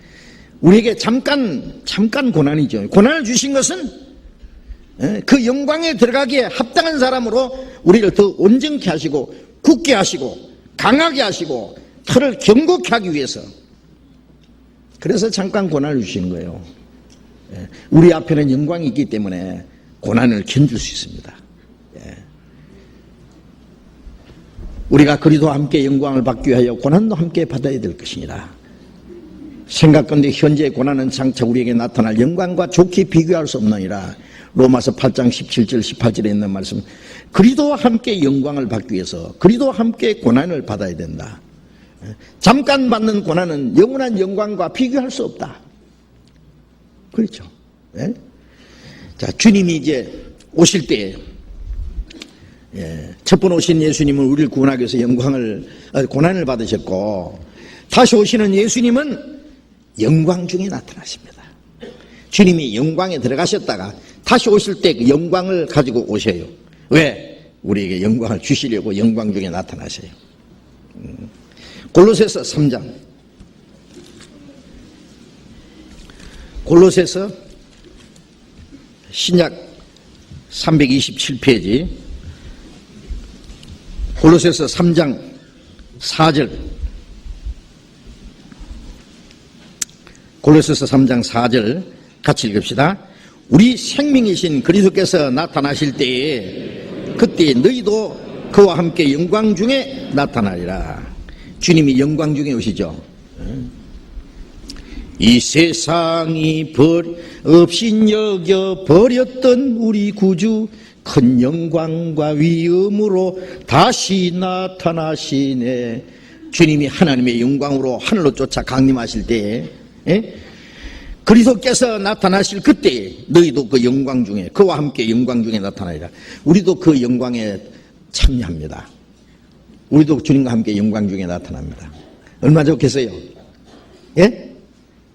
우리에게 잠깐 고난이죠. 고난을 주신 것은 그 영광에 들어가기에 합당한 사람으로 우리를 더 온전케 하시고 굳게 하시고 강하게 하시고 틀을 견고케 하기 위해서, 그래서 잠깐 고난을 주시는 거예요. 우리 앞에는 영광이 있기 때문에 고난을 견딜 수 있습니다. 우리가 그리스도와 함께 영광을 받기 위하여 고난도 함께 받아야 될 것이니라. 생각건대 현재의 고난은 장차 우리에게 나타날 영광과 좋게 비교할 수 없느니라. 로마서 8장 17절 18절에 있는 말씀, 그리스도와 함께 영광을 받기 위해서 그리스도와 함께 고난을 받아야 된다. 잠깐 받는 고난은 영원한 영광과 비교할 수 없다. 그렇죠. 자, 주님이 이제 오실 때, 첫 번 오신 예수님은 우리를 구원하기 위해서 고난을 받으셨고, 다시 오시는 예수님은 영광 중에 나타나십니다. 주님이 영광에 들어가셨다가 다시 오실 때 그 영광을 가지고 오셔요. 왜? 우리에게 영광을 주시려고 영광 중에 나타나셔요. 골로새서 3장, 골로새서 신약 327페이지, 골로새서 3장 4절, 골로새서 3장 4절 같이 읽읍시다. 우리 생명이신 그리스도께서 나타나실 때에 그때 너희도 그와 함께 영광 중에 나타나리라. 주님이 영광 중에 오시죠. 이 세상이 없인 여겨 버렸던 우리 구주 큰 영광과 위엄으로 다시 나타나시네. 주님이 하나님의 영광으로 하늘로 쫓아 강림하실 때에, 그리스도께서 나타나실 그때 너희도 그 영광 중에, 그와 함께 영광 중에 나타나리라. 우리도 그 영광에 참여합니다. 우리도 주님과 함께 영광 중에 나타납니다. 얼마 좋겠어요? 예?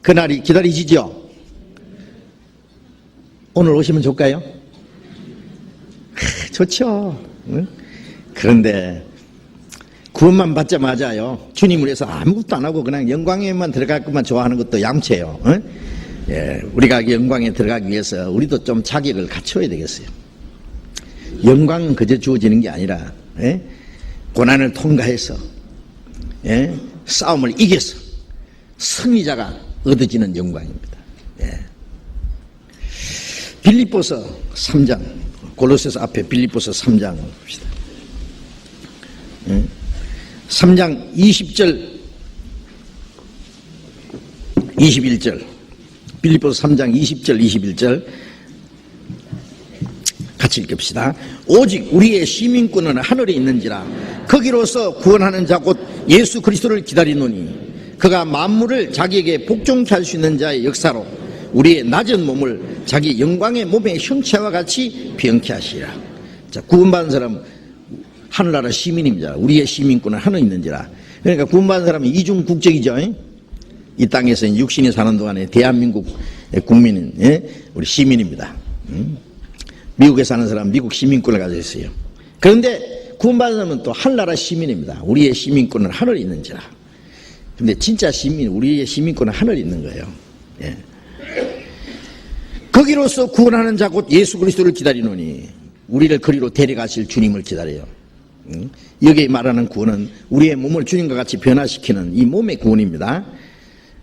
그날이 기다리시죠? 오늘 오시면 좋을까요? 좋죠. 응? 그런데 구원만 받자마자요, 주님을 위해서 아무것도 안 하고 그냥 영광에만 들어갈 것만 좋아하는 것도 얌체예요. 응? 예, 우리가 영광에 들어가기 위해서 우리도 좀 자격을 갖춰야 되겠어요. 영광은 그저 주어지는 게 아니라, 고난을 통과해서, 싸움을 이겨서 승리자가 얻어지는 영광입니다. 빌립보서 3장, 골로새서 앞에 빌립보서 3장 봅시다. 3장 20절 21절, 빌립보서 3장 20절 21절 같이 읽읍시다. 오직 우리의 시민권은 하늘에 있는지라 거기로서 구원하는 자 곧 예수 그리스도를 기다리노니 그가 만물을 자기에게 복종케 할 수 있는 자의 역사로 우리의 낮은 몸을 자기 영광의 몸의 형체와 같이 병케 하시리라. 자, 구원받은 사람은 하늘나라 시민입니다. 우리의 시민권은 하늘에 있는지라. 그러니까 구원받은 사람은 이중 국적이죠. 이 땅에서 육신이 사는 동안에 대한민국 국민은, 우리 시민입니다. 미국에 사는 사람은 미국 시민권을 가지고 있어요. 그런데 구원받은 사람은 또 하늘나라 시민입니다. 우리의 시민권은 하늘에 있는지라. 근데 진짜 시민, 우리의 시민권은 하늘에 있는 거예요. 거기로서 구원하는 자 곧 예수 그리스도를 기다리노니 우리를 그리로 데려가실 주님을 기다려요. 여기에 말하는 구원은 우리의 몸을 주님과 같이 변화시키는 이 몸의 구원입니다.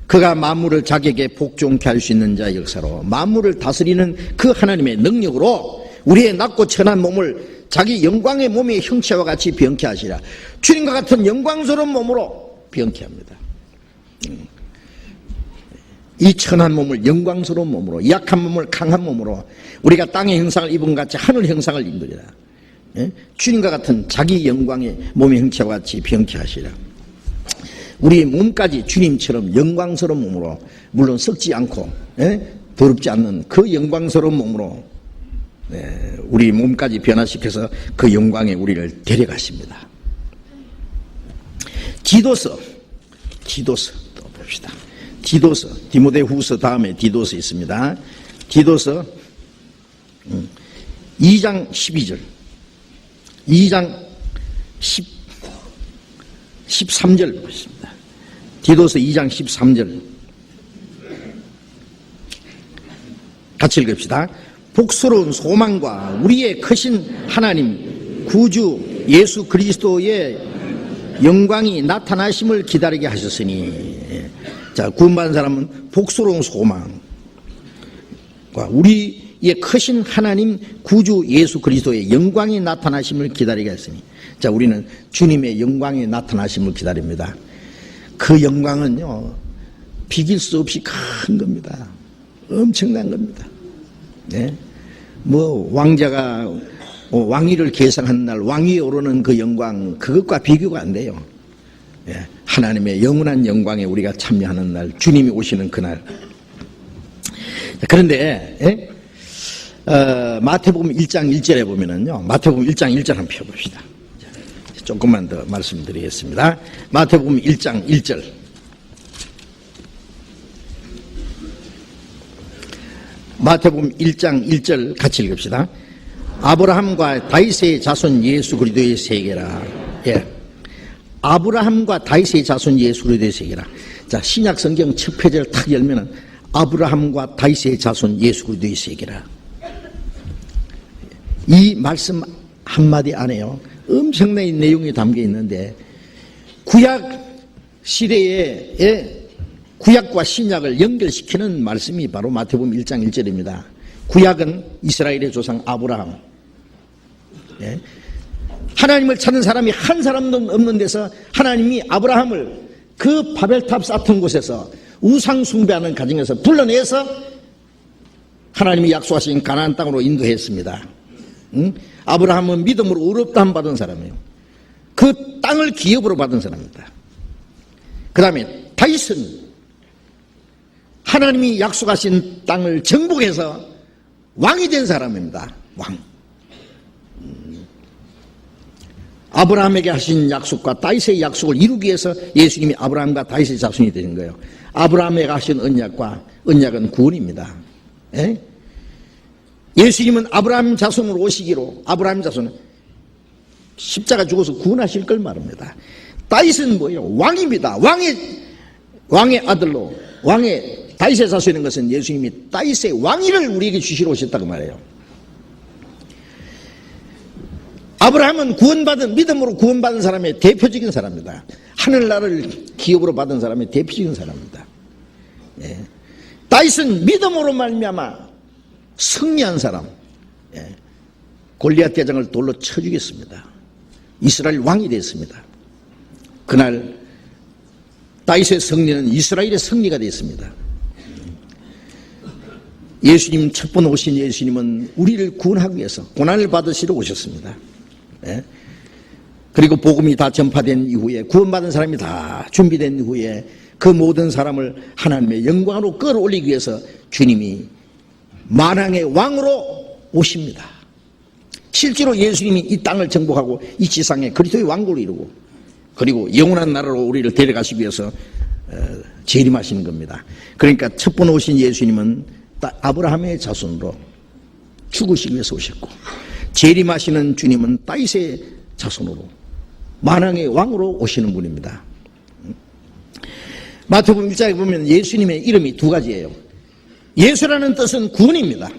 그가 만물을 자기에게 복종케 할 수 있는 자의 역사로 만물을 다스리는 그 하나님의 능력으로 우리의 낮고 천한 몸을 자기 영광의 몸의 형체와 같이 병케 하시라. 주님과 같은 영광스러운 몸으로 병케 합니다. 이 천한 몸을 영광스러운 몸으로, 약한 몸을 강한 몸으로 우리가 땅의 형상을 입은 것 같이 하늘 형상을 입으리라. 예? 주님과 같은 자기 영광의 몸의 형체와 같이 병케 하시라. 우리의 몸까지 주님처럼 영광스러운 몸으로, 물론 썩지 않고 더럽지 않는 그 영광스러운 몸으로 우리 몸까지 변화시켜서 그 영광에 우리를 데려가십니다. 디도서 또 봅시다. 디도서, 디모데후서 다음에 디도서 있습니다. 디도서 2장 12절, 2장 13절 보겠습니다. 디도서 2장 13절 같이 읽읍시다. 복스러운 소망과 우리의 크신 하나님 구주 예수 그리스도의 영광이 나타나심을 기다리게 하셨으니, 자, 구원받은 사람은 복스러운 소망과 우리의 크신 하나님 구주 예수 그리스도의 영광이 나타나심을 기다리게 했으니, 자, 우리는 주님의 영광이 나타나심을 기다립니다. 그 영광은요, 비길 수 없이 큰 겁니다. 엄청난 겁니다. 네? 뭐 왕자가 왕위를 계승하는 날 왕위에 오르는 그 영광, 그것과 비교가 안 돼요. 예, 하나님의 영원한 영광에 우리가 참여하는 날, 주님이 오시는 그날. 그런데 마태복음 1장 1절에 보면은요, 마태복음 1장 1절 한번 펴봅시다. 조금만 더 말씀드리겠습니다. 마태복음 1장 1절. 마태복음 1장 1절 같이 읽읍시다. 아브라함과 다윗의 자손 예수 그리스도의 세계라. 예. 아브라함과 다윗의 자손 예수 그리스도의 세계라. 자, 신약 성경 첫 페이지를 탁 열면은 아브라함과 다윗의 자손 예수 그리스도의 세계라. 이 말씀 한마디 안에요, 엄청난 내용이 담겨 있는데, 구약 시대에 구약과 신약을 연결시키는 말씀이 바로 마태복음 1장 1절입니다. 구약은 이스라엘의 조상 아브라함. 예? 하나님을 찾는 사람이 한 사람도 없는 데서 하나님이 아브라함을 그 바벨탑 쌓던 곳에서 우상 숭배하는 가정에서 불러내서 하나님이 약속하신 가나안 땅으로 인도했습니다. 응? 아브라함은 믿음으로 의롭다함 받은 사람이에요. 그 땅을 기업으로 받은 사람입니다. 그 다음에 다윗은 하나님이 약속하신 땅을 정복해서 왕이 된 사람입니다. 왕. 아브라함에게 하신 약속과 다윗의 약속을 이루기 위해서 예수님이 아브라함과 다윗의 자손이 되는 거예요. 아브라함에게 하신 언약과 언약은 구원입니다. 예? 예수님은 아브라함 자손으로 오시기로, 아브라함 자손은 십자가 죽어서 구원하실 걸 말합니다. 다윗은 뭐예요? 왕입니다. 왕의 아들로, 다윗의 자손인 것은 예수님이 다윗의 왕위를 우리에게 주시러 오셨다고 말해요. 아브라함은 믿음으로 구원받은 사람의 대표적인 사람입니다. 하늘나라를 기업으로 받은 사람의 대표적인 사람입니다. 예. 다윗은 믿음으로 말미암아 승리한 사람. 예. 골리앗 대장을 돌로 쳐 죽였습니다. 이스라엘 왕이 됐습니다. 그날 다윗의 승리는 이스라엘의 승리가 됐습니다. 예수님, 첫 번 오신 예수님은 우리를 구원하기 위해서 고난을 받으시러 오셨습니다. 예? 그리고 복음이 다 전파된 이후에, 구원받은 사람이 다 준비된 이후에 그 모든 사람을 하나님의 영광으로 끌어올리기 위해서 주님이 만왕의 왕으로 오십니다. 실제로 예수님이 이 땅을 정복하고 이 지상에 그리스도의 왕국을 이루고, 그리고 영원한 나라로 우리를 데려가시기 위해서 재림하시는 겁니다. 그러니까 첫 번 오신 예수님은 아브라함의 자손으로 죽으시기 위해서 오셨고, 재림하시는 주님은 다윗의 자손으로 만왕의 왕으로 오시는 분입니다. 마태복음 1장에 보면 예수님의 이름이 두 가지예요. 예수라는 뜻은 구원입니다.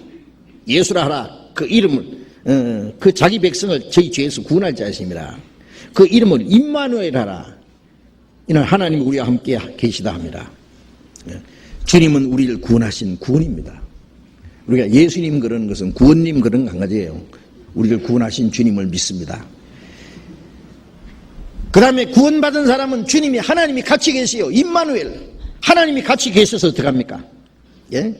예수라 하라, 그 이름을, 그 자기 백성을 저희 죄에서 구원할 자이심이라. 그 이름을 임마누엘 하라, 이는 하나님이 우리와 함께 계시다 합니다. 주님은 우리를 구원하신 구원입니다. 우리가 예수님 그러는 것은 구원님 그런 한 가지예요. 우리를 구원하신 주님을 믿습니다. 그 다음에 구원받은 사람은 주님이, 하나님이 같이 계시요. 임마누엘, 하나님이 같이 계셔서 어떡합니까? 예?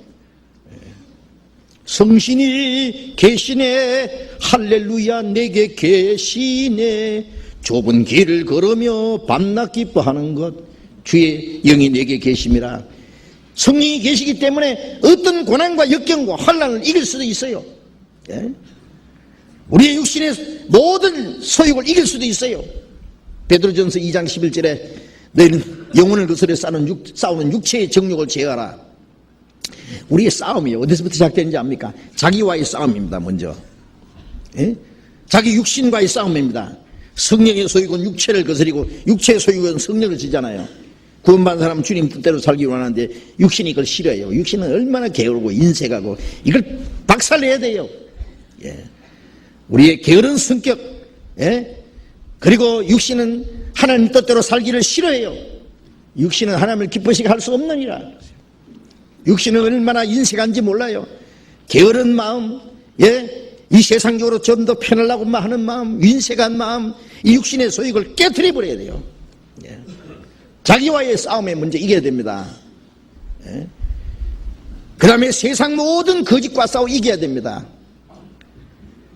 성신이 계시네, 할렐루야 내게 계시네, 좁은 길을 걸으며 밤낮 기뻐하는 것, 주의 영이 내게 계심이라. 성령이 계시기 때문에 어떤 고난과 역경과 환난을 이길 수도 있어요. 예? 우리의 육신의 모든 소욕을 이길 수도 있어요. 베드로전서 2장 11절에 너희는 영혼을 거스려 싸우는 육체의 정욕을 제어하라. 우리의 싸움이요, 어디서부터 시작되는지 압니까? 자기와의 싸움입니다. 먼저, 예? 자기 육신과의 싸움입니다. 성령의 소욕은 육체를 거스리고 육체의 소욕은 성령을 지잖아요. 구원받은 사람은 주님 뜻대로 살기 원하는데 육신이 이걸 싫어해요. 육신은 얼마나 게으르고 인색하고 이걸 박살내야 돼요. 예. 우리의 게으른 성격, 예? 그리고 육신은 하나님 뜻대로 살기를 싫어해요. 육신은 하나님을 기쁘시게 할 수 없느니라. 육신은 얼마나 인색한지 몰라요. 게으른 마음, 예? 이 세상적으로 좀 더 편하려고 하는 마음, 인색한 마음, 이 육신의 소욕을 깨트려 버려야 돼요. 예. 자기와의 싸움에 먼저 이겨야 됩니다. 예? 그 다음에 세상 모든 거짓과 싸워 이겨야 됩니다.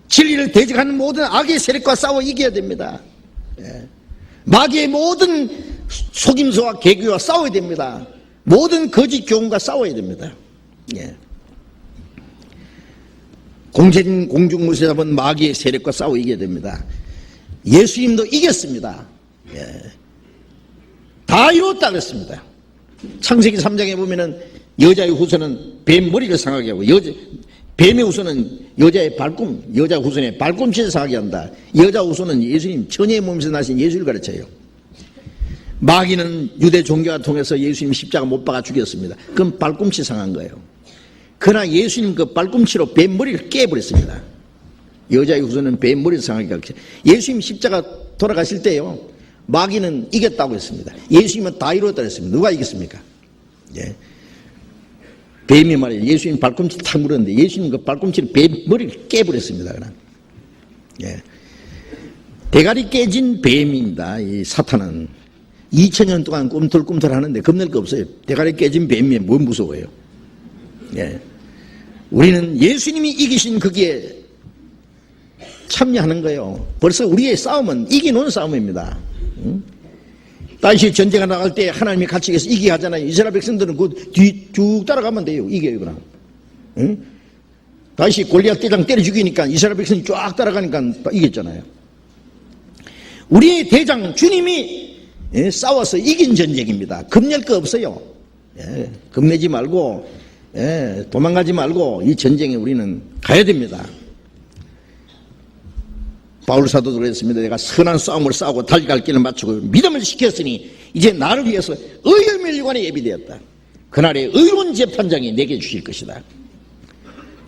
진리를 대적하는 모든 악의 세력과 싸워 이겨야 됩니다. 예. 마귀의 모든 속임수와 계교와 싸워야 됩니다. 모든 거짓 교훈과 싸워야 됩니다. 예. 공세진 공중무쇠 잡은 마귀의 세력과 싸워 이겨야 됩니다. 예수님도 이겼습니다. 예. 다 이뤘다 그랬습니다. 창세기 3장에 보면은 여자의 후손은 뱀 머리를 상하게 하고 뱀의 후손은 여자의 여자 후손의 발꿈치를 상하게 한다. 여자 후손은 예수님 처녀의 몸에서 나신 예수를 가르쳐요. 마귀는 유대 종교와 통해서 예수님 십자가 못 박아 죽였습니다. 그건 발꿈치 상한 거예요. 그러나 예수님 그 발꿈치로 뱀 머리를 깨버렸습니다. 여자의 후손은 뱀 머리를 상하게 하고, 예수님 십자가 돌아가실 때요, 마귀는 이겼다고 했습니다. 예수님은 다 이뤘다고 했습니다. 누가 이겼습니까? 예. 뱀이 말이에요. 예수님 발꿈치 탁 물었는데 예수님 그 발꿈치를 뱀 머리를 깨버렸습니다. 그냥. 예. 대가리 깨진 뱀입니다. 이 사탄은 2000년 동안 꿈틀꿈틀 하는데 겁낼 거 없어요. 대가리 깨진 뱀이 뭐 무서워요. 예. 우리는 예수님이 이기신 거기에 참여하는 거예요. 벌써 우리의 싸움은 이기는 싸움입니다. 응? 다시 전쟁에 나갈 때 하나님이 같이 계셔서 이기게 하잖아요. 이스라엘 백성들은 그 뒤 쭉 따라가면 돼요. 이겨요, 그럼. 응? 다시 골리앗 대장 때려 죽이니까 이스라엘 백성이 쫙 따라가니까 이겼잖아요. 우리의 대장 주님이 싸워서 이긴 전쟁입니다. 겁낼 거 없어요. 예, 겁내지 말고, 예, 도망가지 말고 이 전쟁에 우리는 가야 됩니다. 바울 사도도 그랬습니다. 내가 선한 싸움을 싸우고 달려갈 길을 마치고 믿음을 지켰으니 이제 나를 위해서 의의 멸류관에 예비되었다. 그날에 의로운 재판장이 내게 주실 것이다.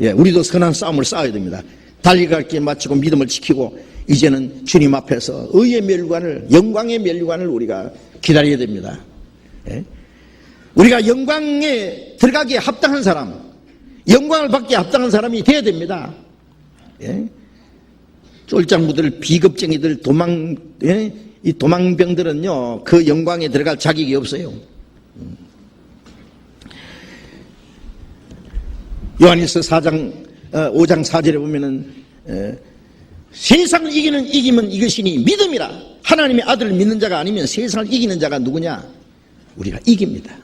예, 우리도 선한 싸움을 싸워야 됩니다. 달려갈 길을 마치고 믿음을 지키고 이제는 주님 앞에서 의의 멸류관을, 영광의 멸류관을 우리가 기다려야 됩니다. 예? 우리가 영광에 들어가기에 합당한 사람, 영광을 받기에 합당한 사람이 돼야 됩니다. 예? 쫄장부들, 비겁쟁이들, 이 도망병들은요, 그 영광에 들어갈 자격이 없어요. 요한일서 5장 4절에 보면은, 세상을 이기면 이것이니 믿음이라. 하나님의 아들을 믿는 자가 아니면 세상을 이기는 자가 누구냐? 우리가 이깁니다.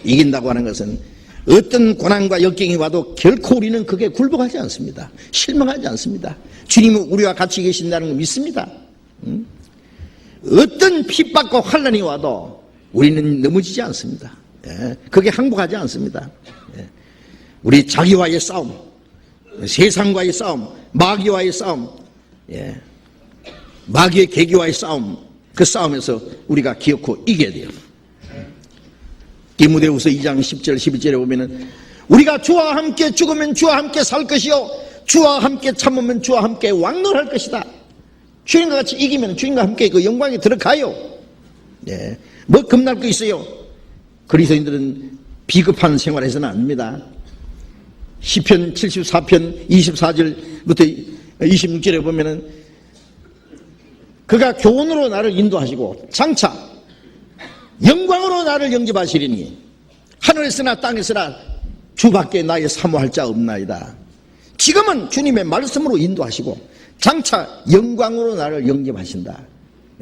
이긴다고 하는 것은 어떤 고난과 역경이 와도 결코 우리는 그게 굴복하지 않습니다. 실망하지 않습니다. 주님은 우리와 같이 계신다는 걸 믿습니다. 어떤 핍박과 환난이 와도 우리는 넘어지지 않습니다. 예, 그게 항복하지 않습니다. 예, 우리 자기와의 싸움, 세상과의 싸움, 마귀와의 싸움, 예, 마귀의 계기와의 싸움, 그 싸움에서 우리가 기어코 이겨야 돼요. 디모데후서 2장 10절 11절에 보면은 우리가 주와 함께 죽으면 주와 함께 살 것이요 주와 함께 참으면 주와 함께 왕노할 것이다. 주님과 같이 이기면 주님과 함께 그 영광에 들어가요. 네. 뭐 겁날 거 있어요. 그리스도인들은 비겁한 생활을 해서는 안 됩니다. 시편 74편 24절부터 26절에 보면은 그가 교훈으로 나를 인도하시고 장차 영광으로 나를 영접하시리니 하늘에서나 땅에서나 주밖에 나의 사모할 자 없나이다. 지금은 주님의 말씀으로 인도하시고 장차 영광으로 나를 영접하신다.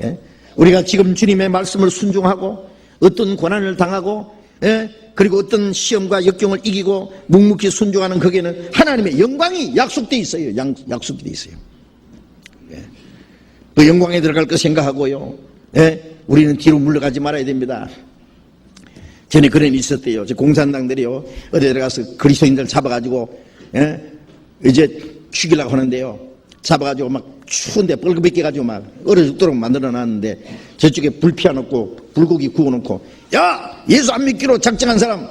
예? 우리가 지금 주님의 말씀을 순종하고 어떤 고난을 당하고, 예? 그리고 어떤 시험과 역경을 이기고 묵묵히 순종하는 거기에는 하나님의 영광이 약속되어 있어요. 약속되어 있어요. 예. 그 영광에 들어갈 거 생각하고요. 예? 우리는 뒤로 물러가지 말아야 됩니다. 전에 그런 일이 있었대요. 공산당들이요, 어디 들어가서 그리스도인들 잡아가지고, 예? 이제 죽이려고 하는데요. 잡아가지고 막 추운데 뻘겋게 막 얼어 죽도록 만들어 놨는데 저쪽에 불 피워놓고 불고기 구워놓고, 야, 예수 안 믿기로 작정한 사람,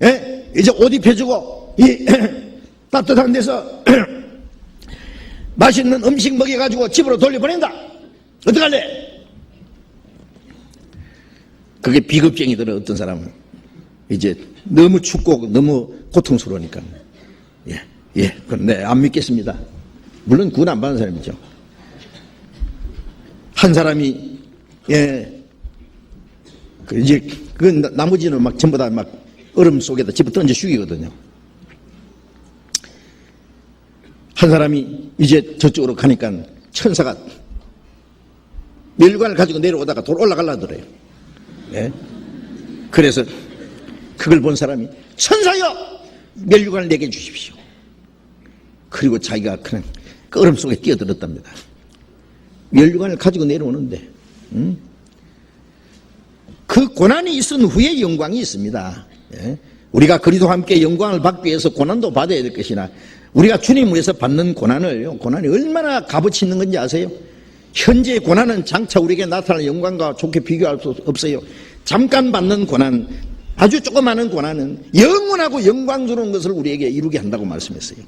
예? 이제 옷 입혀주고 이 따뜻한 데서 맛있는 음식 먹여가지고 집으로 돌려보낸다. 어떡할래? 그게 비겁쟁이들은 어떤 사람은 이제 너무 춥고 너무 고통스러우니까, 그건 네, 안 믿겠습니다. 물론 구원 안 받은 사람이죠. 한 사람이, 이제 그 나머지는 막 전부 다 막 얼음 속에다 집어 던져 죽이거든요. 한 사람이 이제 저쪽으로 가니까 천사가 멸관을 가지고 내려오다가 돌 올라가려더래요. 예? 그래서 그걸 본 사람이, 천사여, 멸관을 내게 주십시오. 그리고 자기가 그냥 그 얼음 속에 뛰어들었답니다. 멸관을 가지고 내려오는데, 그 고난이 있은 후에 영광이 있습니다. 예? 우리가 그리스도와 함께 영광을 받기 위해서 고난도 받아야 될 것이나, 우리가 주님을 위해서 받는 고난이 얼마나 값어치 있는 건지 아세요? 현재의 고난은 장차 우리에게 나타날 영광과 좋게 비교할 수 없어요. 잠깐 받는 고난, 아주 조그마한 고난은 영원하고 영광스러운 것을 우리에게 이루게 한다고 말씀했어요.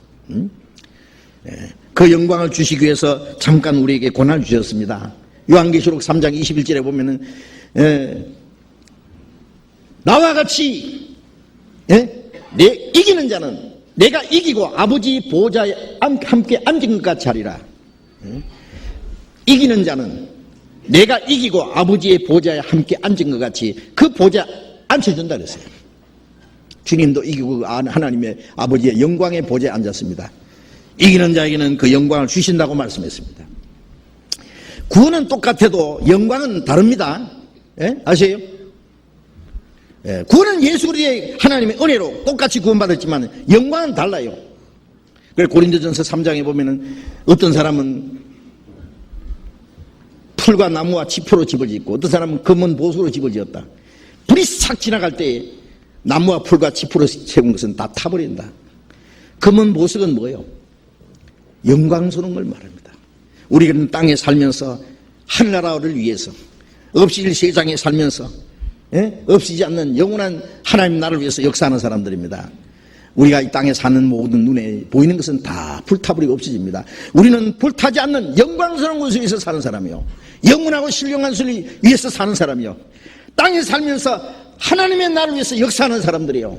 그 영광을 주시기 위해서 잠깐 우리에게 고난을 주셨습니다. 요한계시록 3장 21절에 보면은, 나와 같이, 이기는 자는 내가 이기고 아버지 보좌에 함께 앉은 것 같이 하리라. 이기는 자는 내가 이기고 아버지의 보좌에 함께 앉은 것 같이 그 보좌 앉혀준다 그랬어요. 주님도 이기고 하나님의 아버지의 영광의 보좌에 앉았습니다. 이기는 자에게는 그 영광을 주신다고 말씀했습니다. 구원은 똑같아도 영광은 다릅니다. 아세요? 구원은 예수 그리스도의 하나님의 은혜로 똑같이 구원받았지만 영광은 달라요. 그래서 고린도전서 3장에 보면은 어떤 사람은 풀과 나무와 지표로 집을 짓고 어떤 사람은 금은 보수로 집을 지었다. 불이 싹 지나갈 때 나무와 풀과 지표로 세운 것은 다 타버린다. 금은 보석은 뭐예요? 영광스러운 걸 말합니다. 우리는 땅에 살면서 하늘나라를 위해서 없을 세상에 살면서 없이지 않는 영원한 하나님 나라를 위해서 역사하는 사람들입니다. 우리가 이 땅에 사는 모든 눈에 보이는 것은 다 불타버리고 없어집니다. 우리는 불타지 않는 영광스러운 곳을 위해서 사는 사람이요, 영원하고 신령한 것을 위해서 사는 사람이요, 땅에 살면서 하나님의 나라를 위해서 역사하는 사람들이요.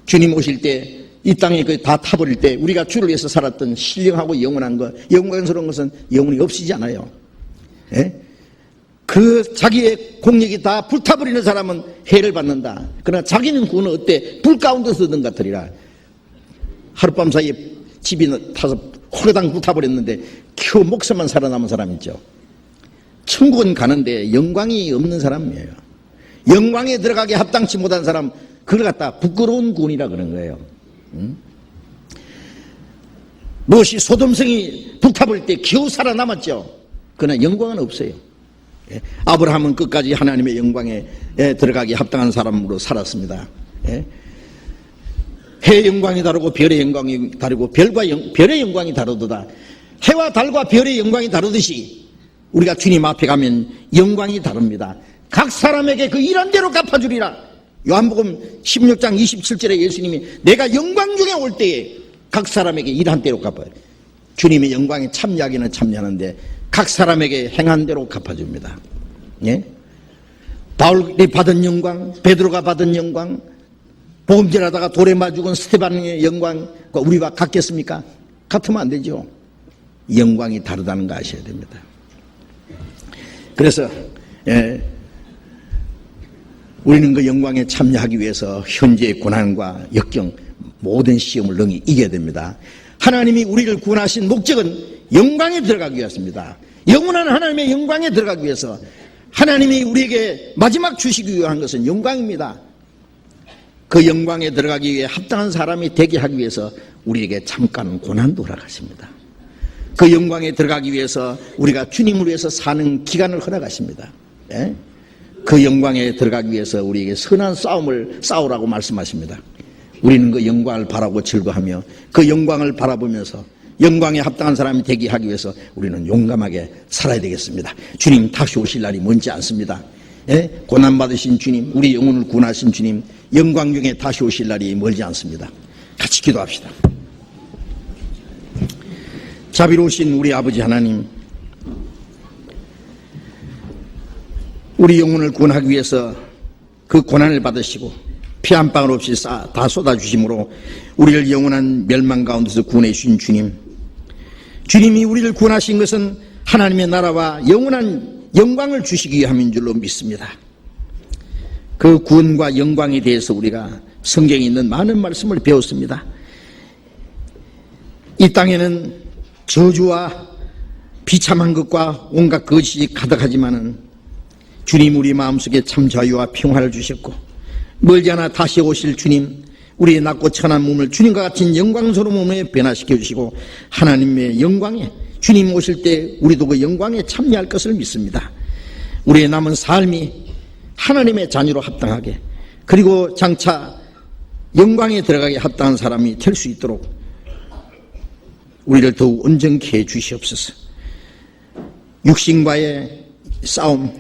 주님 오실 때 이 땅에 다 타버릴 때 우리가 주를 위해서 살았던 신령하고 영원한 것, 영광스러운 것은 영원히 없이지 않아요. 그 자기의 공력이 다 불타버리는 사람은 해를 받는다. 그러나 자기는 구원은 어때? 불 가운데서 얻은 것들이라. 하룻밤 사이에 집이 타서 호르당 불타버렸는데 겨우 목숨만 살아남은 사람 있죠. 천국은 가는데 영광이 없는 사람이에요. 영광에 들어가게 합당치 못한 사람, 그걸 갖다 부끄러운 구원이라 그런 거예요. 무엇이 소돔성이 불타버릴 때 겨우 살아남았죠. 그러나 영광은 없어요. 아브라함은 끝까지 하나님의 영광에 들어가기 합당한 사람으로 살았습니다. 해의 영광이 다르고 별의 영광이 다르고 별의 영광이 다르도다. 해와 달과 별의 영광이 다르듯이 우리가 주님 앞에 가면 영광이 다릅니다. 각 사람에게 그 일한 대로 갚아주리라. 요한복음 16장 27절에 예수님이 내가 영광 중에 올 때에 각 사람에게 일한 대로 갚아요. 주님의 영광에 참여하기는 참여하는데 각 사람에게 행한 대로 갚아줍니다. 바울이 받은 영광, 베드로가 받은 영광, 복음전하다가 돌에 맞아 죽은 스테반의 영광과 우리와 같겠습니까? 같으면 안 되죠. 영광이 다르다는 거 아셔야 됩니다. 그래서 우리는 그 영광에 참여하기 위해서 현재의 고난과 역경, 모든 시험을 능히 이겨야 됩니다. 하나님이 우리를 구원하신 목적은 영광에 들어가기 위해서입니다. 영원한 하나님의 영광에 들어가기 위해서 하나님이 우리에게 마지막 주시기 위한 것은 영광입니다. 그 영광에 들어가기 위해 합당한 사람이 되게 하기 위해서 우리에게 잠깐 고난도 허락하십니다. 그 영광에 들어가기 위해서 우리가 주님을 위해서 사는 기간을 허락하십니다. 예? 그 영광에 들어가기 위해서 우리에게 선한 싸움을 싸우라고 말씀하십니다. 우리는 그 영광을 바라고 즐거워하며 그 영광을 바라보면서 영광에 합당한 사람이 되게 하기 위해서 우리는 용감하게 살아야 되겠습니다. 주님 다시 오실 날이 먼지 않습니다. 예? 고난받으신 주님, 우리 영혼을 구원하신 주님, 영광 중에 다시 오실 날이 멀지 않습니다. 같이 기도합시다. 자비로우신 우리 아버지 하나님, 우리 영혼을 구원하기 위해서 그 고난을 받으시고 피 한 방울 없이 다 쏟아주심으로 우리를 영원한 멸망 가운데서 구원해 주신 주님, 주님이 우리를 구원하신 것은 하나님의 나라와 영원한 영광을 주시기 위함인 줄로 믿습니다. 그 구원과 영광에 대해서 우리가 성경에 있는 많은 말씀을 배웠습니다. 이 땅에는 저주와 비참한 것과 온갖 것이 가득하지만은 주님 우리 마음속에 참 자유와 평화를 주셨고, 멀지 않아 다시 오실 주님, 우리의 낮고 천한 몸을 주님과 같은 영광스러운 몸에 변화시켜 주시고 하나님의 영광에, 주님 오실 때 우리도 그 영광에 참여할 것을 믿습니다. 우리의 남은 삶이 하나님의 자녀로 합당하게, 그리고 장차 영광에 들어가게 합당한 사람이 될 수 있도록 우리를 더욱 온전케 해 주시옵소서. 육신과의 싸움,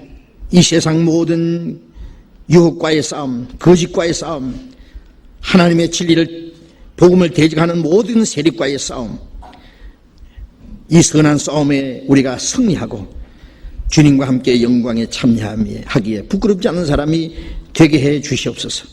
이 세상 모든 유혹과의 싸움, 거짓과의 싸움, 하나님의 진리를, 복음을 대적하는 모든 세력과의 싸움, 이 선한 싸움에 우리가 승리하고 주님과 함께 영광에 참여하기에 부끄럽지 않은 사람이 되게 해 주시옵소서.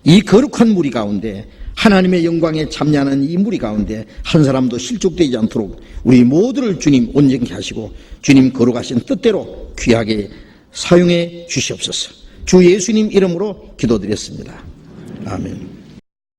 이 거룩한 무리 가운데, 하나님의 영광에 참여하는 이 무리 가운데 한 사람도 실족되지 않도록 우리 모두를 주님 온전케 하시고 주님 거룩하신 뜻대로 귀하게 사용해 주시옵소서. 주 예수님 이름으로 기도드렸습니다. 아멘.